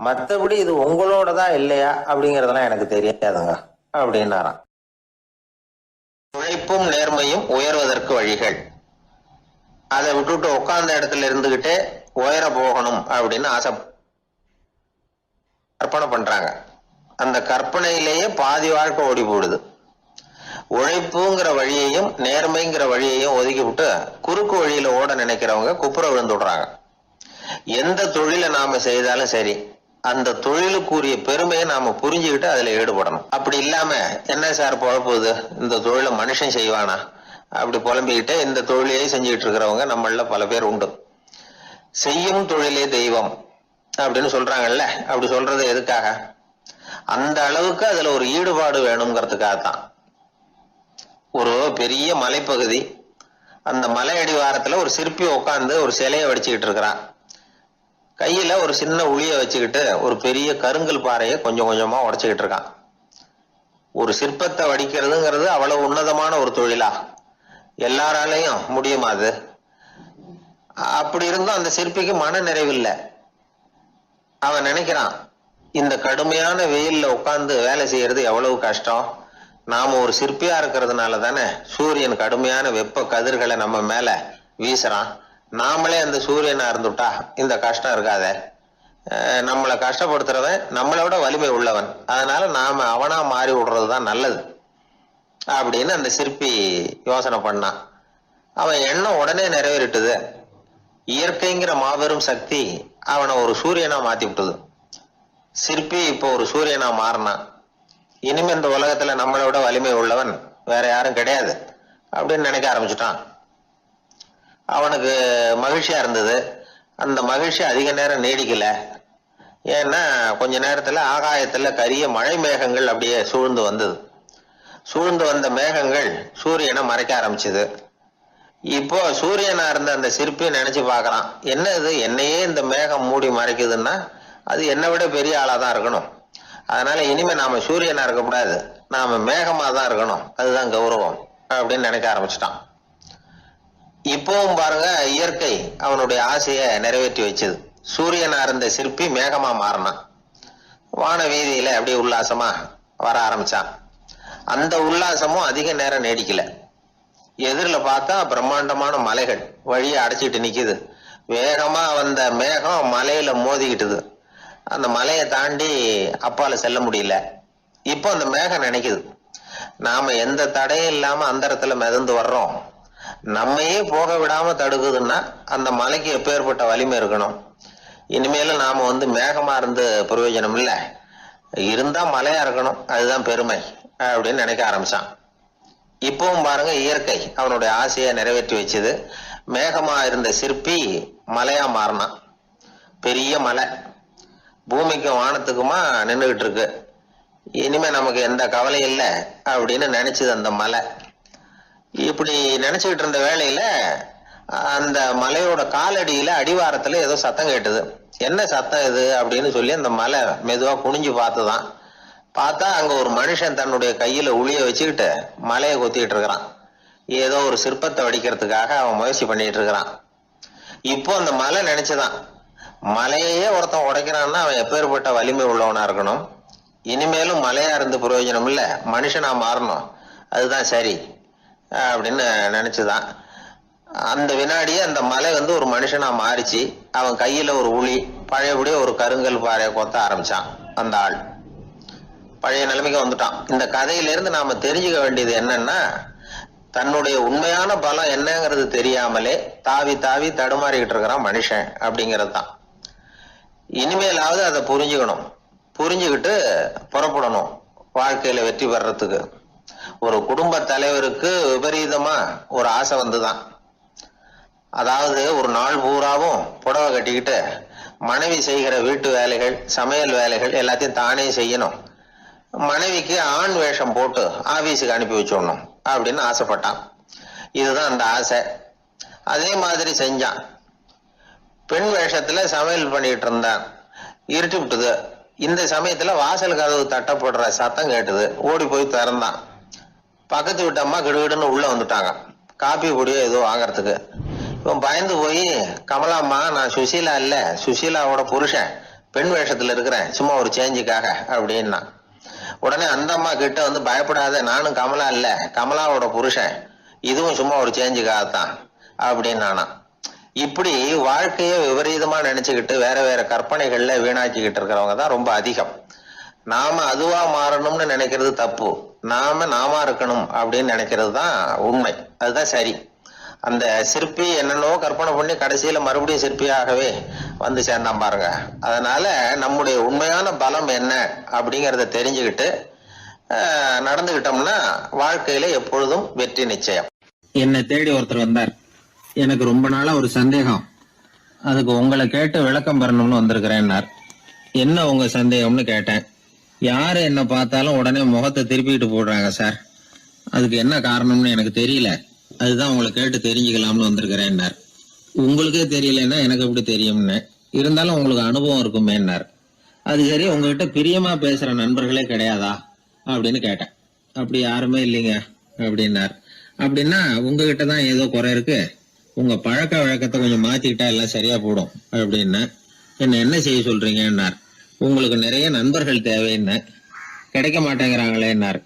மற்றபடி இது உங்களோடதா இல்லையா அப்படிங்கறதெல்லாம் எனக்கு தெரியாதுங்க அப்படின்னாராம். உழைப்பும் நேர்மையும் உயர்வதற்கு வழிகள். அதை விட்டுட்டு உட்கார்ந்த இடத்துல இருந்துகிட்டே உயர போகணும் அப்படின்னு கற்பனை பண்றாங்க. அந்த கற்பனையிலேயே பாதி வாழ்க்கை ஓடி போடுது. உழைப்புங்கிற வழியையும் நேர்மைங்கிற வழியையும் ஒதுக்கி விட்டு குறுக்கு வழியில ஓட நினைக்கிறவங்க குப்புற விழுந்துடுறாங்க. எந்த தொழிலை நாம செய்தாலும் சரி, அந்த தொழிலுக்குரிய பெருமையை நாம புரிஞ்சுக்கிட்டு அதுல ஈடுபடணும். அப்படி இல்லாம என்ன சார் பொழப்புது, இந்த தொழிலை மனுஷன் செய்வானா அப்படி புலம்பிக்கிட்டு இந்த தொழிலையே செஞ்சுக்கிட்டு இருக்கிறவங்க நம்மள பல பேர் உண்டு. செய்யும் தொழிலே தெய்வம் அப்படின்னு சொல்றாங்கல்ல, அப்படி சொல்றது எதுக்காக? அந்த அளவுக்கு அதுல ஒரு ஈடுபாடு வேணுங்கிறதுக்காகத்தான். ஒரு பெரிய மலைப்பகுதி, அந்த மலை அடிவாரத்துல ஒரு சிற்பி உட்காந்து ஒரு சிலையை வடிச்சுக்கிட்டு இருக்கிறான். கையில ஒரு சின்ன உளிய வச்சுக்கிட்டு ஒரு பெரிய கருங்கல் பாறையை கொஞ்சம் கொஞ்சமா உடைச்சுக்கிட்டு இருக்கான். ஒரு சிற்பத்தை வடிக்கிறதுங்கிறது அவ்வளவு உன்னதமான ஒரு தொழிலா? எல்லாராலையும் முடியுமா அது? அப்படி இருந்தும் அந்த சிற்பிக்கு மன நிறைவில்லை. அவன் நினைக்கிறான், இந்த கடுமையான வெயில்ல உட்கார்ந்து வேலை செய்யறது எவ்வளவு கஷ்டம். நாம ஒரு சிற்பியா இருக்கிறதுனால தானே சூரியன் கடுமையான வெப்ப கதிர்களை நம்ம மேல வீசுறான். நாமளே அந்த சூரியனா இருந்துட்டா இந்த கஷ்டம் இருக்காதே. நம்மளை கஷ்டப்படுத்துறவன் நம்மளோட வலிமை உள்ளவன், அதனால நாம அவனா மாறி விடுறதுதான் நல்லது அப்படின்னு அந்த சிற்பி யோசனை பண்ணான். அவன் எண்ணம் உடனே நிறைவேறிட்டுது. இயற்கைங்கிற மாபெரும் சக்தி அவனை ஒரு சூரியனா மாத்தி விட்டது. சிற்பி இப்போ ஒரு சூரியனா மாறினான். இனிமே இந்த உலகத்துல நம்மளோட வலிமை உள்ளவன் வேற யாரும் கிடையாது அப்படின்னு நினைக்க ஆரம்பிச்சுட்டான். அவனுக்கு மகிழ்ச்சியா இருந்தது. அந்த மகிழ்ச்சி அதிக நேரம் நீடிக்கல. ஏன்னா கொஞ்ச நேரத்துல ஆகாயத்துல கரிய மழை மேகங்கள் அப்படியே சூழ்ந்து வந்தது. சூழ்ந்து வந்த மேகங்கள் சூரியனை மறைக்க ஆரம்பிச்சது. இப்போ சூரியனா இருந்த அந்த சிற்பி நினைச்சு பாக்குறான், என்ன இது, என்னையே இந்த மேகம் மூடி மறைக்குதுன்னா அது என்னை விட பெரிய ஆளாதான் இருக்கணும். அதனால இனிமே நாம சூரியனா இருக்கக்கூடாது, நாம மேகமா தான் இருக்கணும், அதுதான் கௌரவம் அப்படின்னு நினைக்க ஆரம்பிச்சிட்டான். இப்பவும் பாருங்க, இயற்கை அவனுடைய ஆசையை நிறைவேற்றி வச்சது. சூரியனா இருந்த சிற்பி மேகமா மாறினான். வான வீதியில அப்படியே உல்லாசமா வர ஆரம்பிச்சான். அந்த உல்லாசமும் அதிக நேரம் நீடிக்கல. எதிரில் பார்த்தா பிரம்மாண்டமான மலைகள் வழியை அடைச்சிட்டு நிக்குது. வேகமா வந்த மேகம் மலையில மோதிக்கிட்டுது. அந்த மலையை தாண்டி அப்பால செல்ல முடியல. இப்போ அந்த மேகம் நினைக்குது, நாம எந்த தடையும் இல்லாம அந்த இடத்துல மிதந்து வர்றோம், நம்மையே போக விடாம தடுக்குதுன்னா அந்த மலைக்கு எப்பேற்பட்ட வலிமை இருக்கணும். இனிமேலும் நாம மேகமா இருந்து பிரயோஜனம் இல்லை, இருந்தா மலையா இருக்கணும், அதுதான் பெருமை அப்படின்னு நினைக்க ஆரம்பிச்சான். இப்பவும் பாருங்க, இயற்கை அவனுடைய ஆசையை நிறைவேற்றி வச்சது. மேகமா இருந்த சிற்பி மலையா மாறினான். பெரிய மலை பூமிக்கும் வானத்துக்குமா நின்றுகிட்டு இருக்கு. இனிமே நமக்கு எந்த கவலை இல்லை அப்படின்னு நினைச்சது அந்த மலை. இப்படி நினைச்சுக்கிட்டு இருந்த வேளையில அந்த மலையோட காலடியில அடிவாரத்துல ஏதோ சத்தம் கேட்டுது. என்ன சத்தம் இது அப்படின்னு சொல்லி அந்த மலை மெதுவா குனிஞ்சு பார்த்துதான். பார்த்தா அங்க ஒரு மனுஷன் தன்னுடைய கையில உளிய வச்சுக்கிட்டு மலையை கொத்திட்டு இருக்கிறான். ஏதோ ஒரு சிற்பத்தை வடிக்கிறதுக்காக அவன் முயற்சி பண்ணிட்டு இருக்கிறான். இப்போ அந்த மலை நினைச்சுதான், மலையே ஒருத்தன் உடைக்கிறான்னா அவன் எப்பேற்பட்ட வலிமை உள்ளவனா இருக்கணும். இனிமேலும் மலையா இருந்து பிரயோஜனம் இல்ல, மனுஷனா மாறணும், அதுதான் சரி அப்படின்னு நினைச்சுதான். அந்த வினாடியே அந்த மலை ஒரு மனுஷனா மாறிச்சு. அவன் கையில ஒரு உளி, பழையபடியே ஒரு கருங்கல் பாறையை கொத்த ஆரம்பிச்சான். அந்த ஆள் பழைய நிலைமைக்கு வந்துட்டான். இந்த கதையிலிருந்து நாம தெரிஞ்சுக்க வேண்டியது என்னன்னா, தன்னுடைய உண்மையான பலம் என்னங்கிறது தெரியாமலே தாவி தாவி தடுமாறிக்கிட்டு இருக்கிறான் மனுஷன் அப்படிங்கிறது தான். இனிமேலாவது அதை புரிஞ்சுக்கணும். புரிஞ்சுக்கிட்டு புறப்படணும் வாழ்க்கையில வெற்றி பெறறதுக்கு. ஒரு குடும்ப தலைவருக்கு விபரீதமா ஒரு ஆசை வந்துதான். அதாவது ஒரு நாள் பூராவும் புடவை கட்டிக்கிட்டு மனைவி செய்கிற வீட்டு வேலைகள், சமையல் வேலைகள் எல்லாத்தையும் தானே செய்யணும். மனைவிக்கு ஆண் வேஷம் போட்டு ஆபீஸுக்கு அனுப்பி வச்சிடணும் அப்படின்னு ஆசைப்பட்டான். இதுதான் அந்த ஆசை. அதே மாதிரி செஞ்சான். பெண் வேஷத்துல சமையல் பண்ணிட்டு இருந்தான். இருட்டி விட்டுது. இந்த சமயத்துல வாசல் கதவு தட்டப்படுற சத்தம் கேட்டுது. ஓடி போய் திறந்தான். பக்கத்து வீட்டு அம்மா கிடுகிடுன்னு உள்ள வந்துட்டாங்க, காப்பி பொடியோ ஏதோ வாங்கறதுக்கு. இவன் பயந்து போய், கமலாம்மா, நான் சுசீலா இல்ல, சுசீலாவோட புருஷன், பெண் வேஷத்துல இருக்கிறேன், சும்மா ஒரு சேஞ்சுக்காக அப்படின்னா. உடனே அந்த அம்மா கிட்ட பயப்படாத, நானும் கமலா இல்ல, கமலாவோட புருஷன், இதுவும் சும்மா ஒரு சேஞ்சுக்காகத்தான் அப்படின்னு நானா. இப்படி வாழ்க்கையை விபரீதமா நினைச்சுக்கிட்டு வேற வேற கற்பனைகள்ல வீணாக்கிக்கிட்டு இருக்கிறவங்க தான் ரொம்ப அதிகம். நாம அதுவா மாறணும்னு நினைக்கிறது தப்பு. நாம இருக்கணும் அப்படின்னு நினைக்கிறது தான் உண்மை. அதுதான் சரி. அந்த சிற்பி என்னென்னவோ கற்பனை பண்ணி கடைசியில மறுபடியும் சிற்பியாகவே வந்து சேர்ந்தான் பாருங்க. அதனால நம்முடைய உண்மையான பலம் என்ன அப்படிங்கறத தெரிஞ்சுக்கிட்டு நடந்துகிட்டோம்னா வாழ்க்கையில எப்பொழுதும் வெற்றி நிச்சயம். என்னை தேடி ஒருத்தர் வந்தார். எனக்கு ரொம்ப நாளா ஒரு சந்தேகம், அதுக்கு உங்களை கேட்டு விளக்கம் பெறணும்னு வந்திருக்கிறேன்னார். என்ன உங்க சந்தேகம்னு கேட்டேன். யாரு என்ன பார்த்தாலும் உடனே முகத்தை திருப்பிக்கிட்டு போடுறாங்க சார், அதுக்கு என்ன காரணம்னு எனக்கு தெரியல, அதுதான் உங்களை கேட்டு தெரிஞ்சுக்கலாம்னு வந்திருக்கிறேன்னார். உங்களுக்கே தெரியலன்னா எனக்கு எப்படி தெரியும்னு, இருந்தாலும் உங்களுக்கு அனுபவம் இருக்குமேன்னார். அது சரி, உங்ககிட்ட பிரியமா பேசுற நண்பர்களே கிடையாதா அப்படின்னு கேட்டேன். அப்படி யாருமே இல்லைங்க அப்படின்னார். அப்படின்னா உங்ககிட்ட தான் ஏதோ குறை இருக்கு, உங்க பழக்க வழக்கத்தை கொஞ்சம் மாத்திக்கிட்டா எல்லாம் சரியா போடும் அப்படின்னா. என்ன செய்ய சொல்றீங்கன்னார். உங்களுக்கு நிறைய நண்பர்கள் தேவைன்னு. கிடைக்க மாட்டேங்கிறாங்களேன்னார்.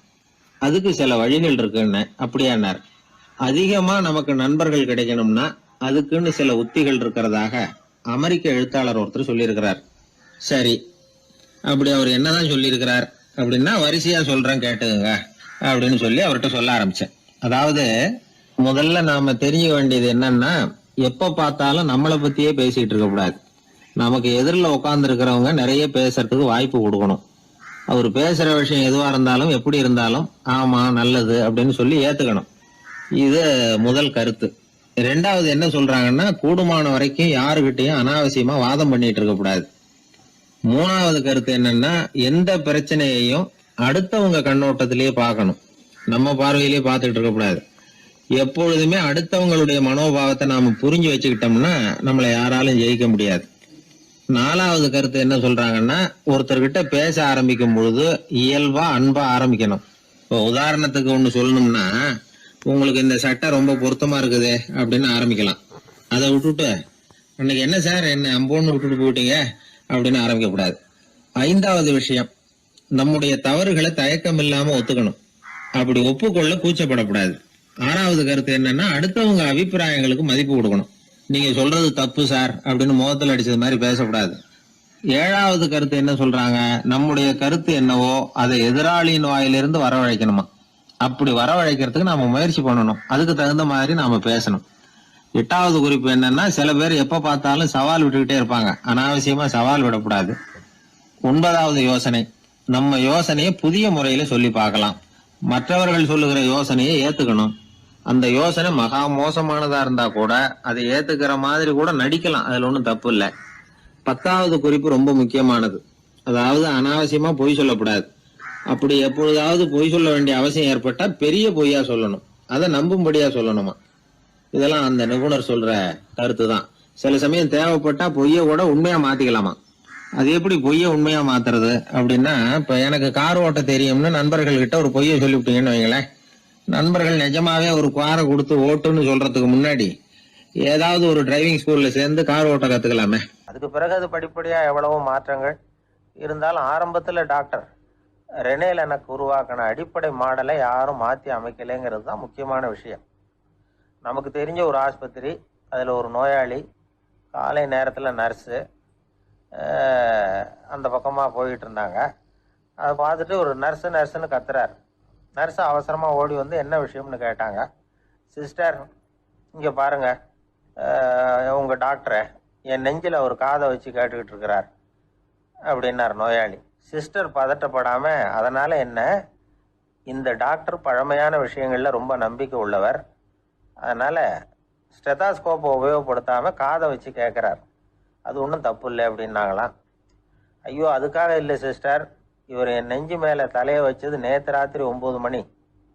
அதுக்கு சில வழிகள் இருக்குன்னு. அப்படியானார். அதிகமா நமக்கு நண்பர்கள் கிடைக்கணும்னா அதுக்குன்னு சில உத்திகள் இருக்கிறதாக அமெரிக்க எழுத்தாளர் ஒருத்தர் சொல்லியிருக்கிறார். சரி, அப்படி அவர் என்னதான் சொல்லியிருக்கிறார் அப்படின்னா வரிசையா சொல்றேன் கேட்டுங்க அப்படின்னு சொல்லி அவர்கிட்ட சொல்ல ஆரம்பிச்சேன். அதாவது முதல்ல நாம தெரிஞ்சுக்க வேண்டியது என்னன்னா, எப்ப பார்த்தாலும் நம்மளை பத்தியே பேசிட்டு இருக்க கூடாது. நமக்கு எதிரில் உட்கார்ந்து இருக்கிறவங்க நிறைய பேசுறதுக்கு வாய்ப்பு கொடுக்கணும். அவர் பேசுற விஷயம் எதுவா இருந்தாலும் எப்படி இருந்தாலும் ஆமா நல்லது அப்படின்னு சொல்லி ஏத்துக்கணும். இது முதல் கருத்து. ரெண்டாவது என்ன சொல்றாங்கன்னா, கூடுமான வரைக்கும் யாருகிட்டையும் அனாவசியமா வாதம் பண்ணிட்டு இருக்க கூடாது. மூணாவது கருத்து என்னன்னா, எந்த பிரச்சனையையும் அடுத்தவங்க கண்ணோட்டத்திலேயே பார்க்கணும், நம்ம பார்வையிலேயே பார்த்துட்டு இருக்க கூடாது. எப்பொழுதுமே அடுத்தவங்களுடைய மனோபாவத்தை நாம புரிஞ்சு வச்சுக்கிட்டோம்னா நம்மளை யாராலும் ஜெயிக்க முடியாது. நாலாவது கருத்து என்ன சொல்றாங்கன்னா, ஒருத்தர்கிட்ட பேச ஆரம்பிக்கும் பொழுது இயல்பா அன்பா ஆரம்பிக்கணும். இப்போ உதாரணத்துக்கு ஒண்ணு சொல்லணும்னா, உங்களுக்கு இந்த சட்டை ரொம்ப பொருத்தமா இருக்குதே அப்படின்னு ஆரம்பிக்கலாம். அதை விட்டுட்டு அன்னைக்கு என்ன சார் என்ன அம்போன்னு விட்டுட்டு போயிட்டீங்க அப்படின்னு ஆரம்பிக்க கூடாது. ஐந்தாவது விஷயம், நம்முடைய தவறுகளை தயக்கம் இல்லாம ஒத்துக்கணும், அப்படி ஒப்புக்கொள்ள கூச்சப்படக்கூடாது. ஆறாவது கருத்து என்னன்னா, அடுத்தவங்க அபிப்பிராயங்களுக்கு மதிப்பு கொடுக்கணும். நீங்க சொல்றது தப்பு சார் அப்படின்னு முகத்தில் அடிச்சது மாதிரி பேசக்கூடாது. ஏழாவது கருத்து என்ன சொல்றாங்க, நம்முடைய கருத்து என்னவோ அதை எதிராளியின் வாயிலிருந்து வரவழைக்கணுமா. அப்படி வரவழைக்கிறதுக்கு நாம முயற்சி பண்ணணும், அதுக்கு தகுந்த மாதிரி நாம பேசணும். எட்டாவது குறிப்பு என்னன்னா, சில பேர் எப்ப பார்த்தாலும் சவால் விட்டுக்கிட்டே இருப்பாங்க, அனாவசியமா சவால் விடக்கூடாது. ஒன்பதாவது யோசனை, நம்ம யோசனையை புதிய முறையில சொல்லி பார்க்கலாம். மற்றவர்கள் சொல்லுகிற யோசனையை ஏத்துக்கணும். அந்த யோசனை மகா மோசமானதா இருந்தா கூட அதை ஏத்துக்கிற மாதிரி கூட நடிக்கலாம், அதுல ஒன்றும் தப்பு இல்லை. 10வது குறிப்பு ரொம்ப முக்கியமானது, அதாவது அனாவசியமா பொய் சொல்லக்கூடாது. அப்படி எப்பொழுதாவது பொய் சொல்ல வேண்டிய அவசியம் ஏற்பட்டா பெரிய பொய்யா சொல்லணும், அதை நம்பும்படியா சொல்லணுமா. இதெல்லாம் அந்த நிபுணர் சொல்ற கருத்து தான். சில சமயம் தேவைப்பட்டா பொய்ய கூட உண்மையா மாத்திக்கலாமா. அது எப்படி பொய்ய உண்மையா மாத்துறது அப்படின்னா, இப்ப எனக்கு கார் ஓட்ட தெரியும்னு நண்பர்கள் கிட்ட ஒரு பொய்ய சொல்லிவிட்டீங்கன்னு வைங்களேன், நண்பர்கள் நிஜமாவே ஒரு காரை கொடுத்து ஓட்டுன்னு சொல்றதுக்கு முன்னாடி ஏதாவது ஒரு டிரைவிங் ஸ்கூல்ல சேர்ந்து கார் ஓட்ட கத்துக்கலாமே. அதுக்கு பிறகு அது படிப்படியா எவ்வளவோ மாற்றங்கள் இருந்தாலும் ஆரம்பத்துல டாக்டர் ரெனேல் எனக்கு உருவாக்கின அடிப்படை மாடலை யாரும் மாற்றி அமைக்கலைங்கிறது தான் முக்கியமான விஷயம். நமக்கு தெரிஞ்ச ஒரு ஆஸ்பத்திரி, அதில் ஒரு நோயாளி, காலை நேரத்தில் நர்ஸு அந்த பக்கமாக போயிட்டு இருந்தாங்க. அதை பார்த்துட்டு ஒரு நர்ஸுன்னு கத்துறாரு. நர்ஸு அவசரமாக ஓடி வந்து என்ன விஷயம்னு கேட்டாங்க. சிஸ்டர் இங்கே பாருங்கள், உங்கள் டாக்டரை என் நெஞ்சில் ஒரு காதை வச்சு கேட்டுக்கிட்டு இருக்கிறார் அப்படின்னார் நோயாளி. சிஸ்டர் பதட்டப்படாமல், அதனால் என்ன, இந்த டாக்டர் பழமையான விஷயங்களில் ரொம்ப நம்பிக்கை உள்ளவர், அதனால் ஸ்டெதாஸ்கோப்பை உபயோகப்படுத்தாமல் காதை வச்சு கேட்குறார், அது ஒன்றும் தப்பு இல்லை அப்படின்னாங்களாம். ஐயோ அதுக்காக இல்லை சிஸ்டர், இவர் என் நெஞ்சு மேலே தலையை வச்சது நேற்று ராத்திரி 9 மணி,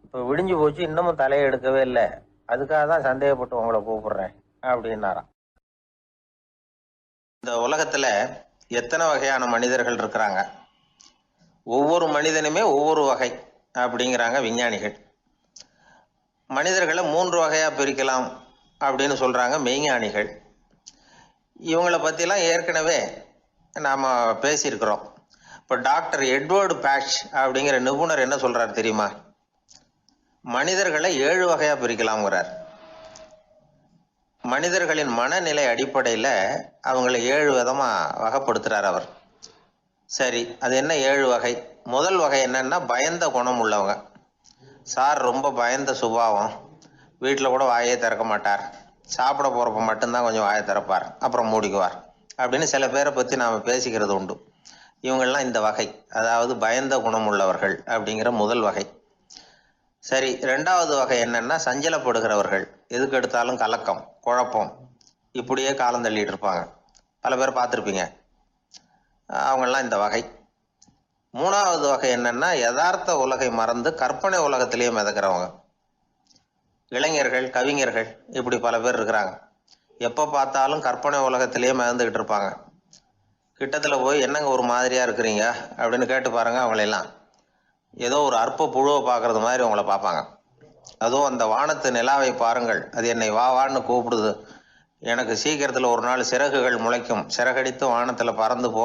இப்போ விடிஞ்சு போச்சு, இன்னமும் தலையை எடுக்கவே இல்லை, அதுக்காக தான் சந்தேகப்பட்டு உங்களை கூப்பிடுறேன் அப்படின்னாராம். இந்த உலகத்தில் எத்தனை வகையான மனிதர்கள் இருக்கிறாங்க, ஒவ்வொரு மனிதனுமே ஒவ்வொரு வகை அப்படிங்கிறாங்க விஞ்ஞானிகள். மனிதர்களை 3 வகையாக பிரிக்கலாம் அப்படின்னு சொல்கிறாங்க மெய்ஞானிகள். இவங்களை பற்றிலாம் ஏற்கனவே நாம் பேசியிருக்கிறோம். இப்போ டாக்டர் எட்வர்டு பேட்ச் அப்படிங்கிற நிபுணர் என்ன சொல்கிறார் தெரியுமா, மனிதர்களை 7 வகையாக பிரிக்கலாம்ங்கிறார். மனிதர்களின் மனநிலை அடிப்படையில் அவங்கள 7 விதமாக வகைப்படுத்துகிறார் அவர். சரி, அது என்ன 7 வகை? முதல் வகை என்னன்னா பயந்த குணம் உள்ளவங்க. சார் ரொம்ப பயந்த சுபாவம், வீட்டில் கூட வாயே திறக்க மாட்டார், சாப்பிட போகிறப்ப மட்டும்தான் கொஞ்சம் வாயை திறப்பார், அப்புறம் மூடிக்குவார் அப்படின்னு சில பேரை பற்றி நாம் பேசிக்கிறது உண்டு. இவங்கெல்லாம் இந்த வகை, அதாவது பயந்த குணம் உள்ளவர்கள் அப்படிங்கிற முதல் வகை. சரி, 2வது வகை என்னன்னா சஞ்சலப்படுகிறவர்கள், எதுக்கு எடுத்தாலும் கலக்கம், குழப்பம், இப்படியே காலம் தள்ளிட்டு இருப்பாங்க. பல பேர் பார்த்துருப்பீங்க. அவங்கெல்லாம் இந்த வகை. 3வது வகை என்னன்னா யதார்த்த உலகை மறந்து கற்பனை உலகத்திலேயே மிதக்கிறவங்க. இளைஞர்கள், கவிஞர்கள், இப்படி பல பேர் இருக்கிறாங்க. எப்போ பார்த்தாலும் கற்பனை உலகத்திலேயே மிதந்துக்கிட்டு இருப்பாங்க. கிட்டத்தில் போய் என்னங்க ஒரு மாதிரியாக இருக்கிறீங்க அப்படின்னு கேட்டு பாருங்க, அவங்களெல்லாம் ஏதோ ஒரு அற்ப புழுவை பார்க்கறது மாதிரி அவங்கள பார்ப்பாங்க. அதுவும் அந்த வானத்து நிலாவை பாருங்கள், அது என்னை வா வான்னு கூப்பிடுது, எனக்கு சீக்கிரத்தில் ஒரு நாள் சிறகுகள் முளைக்கும், சிறகடித்து வானத்தில் பறந்து போ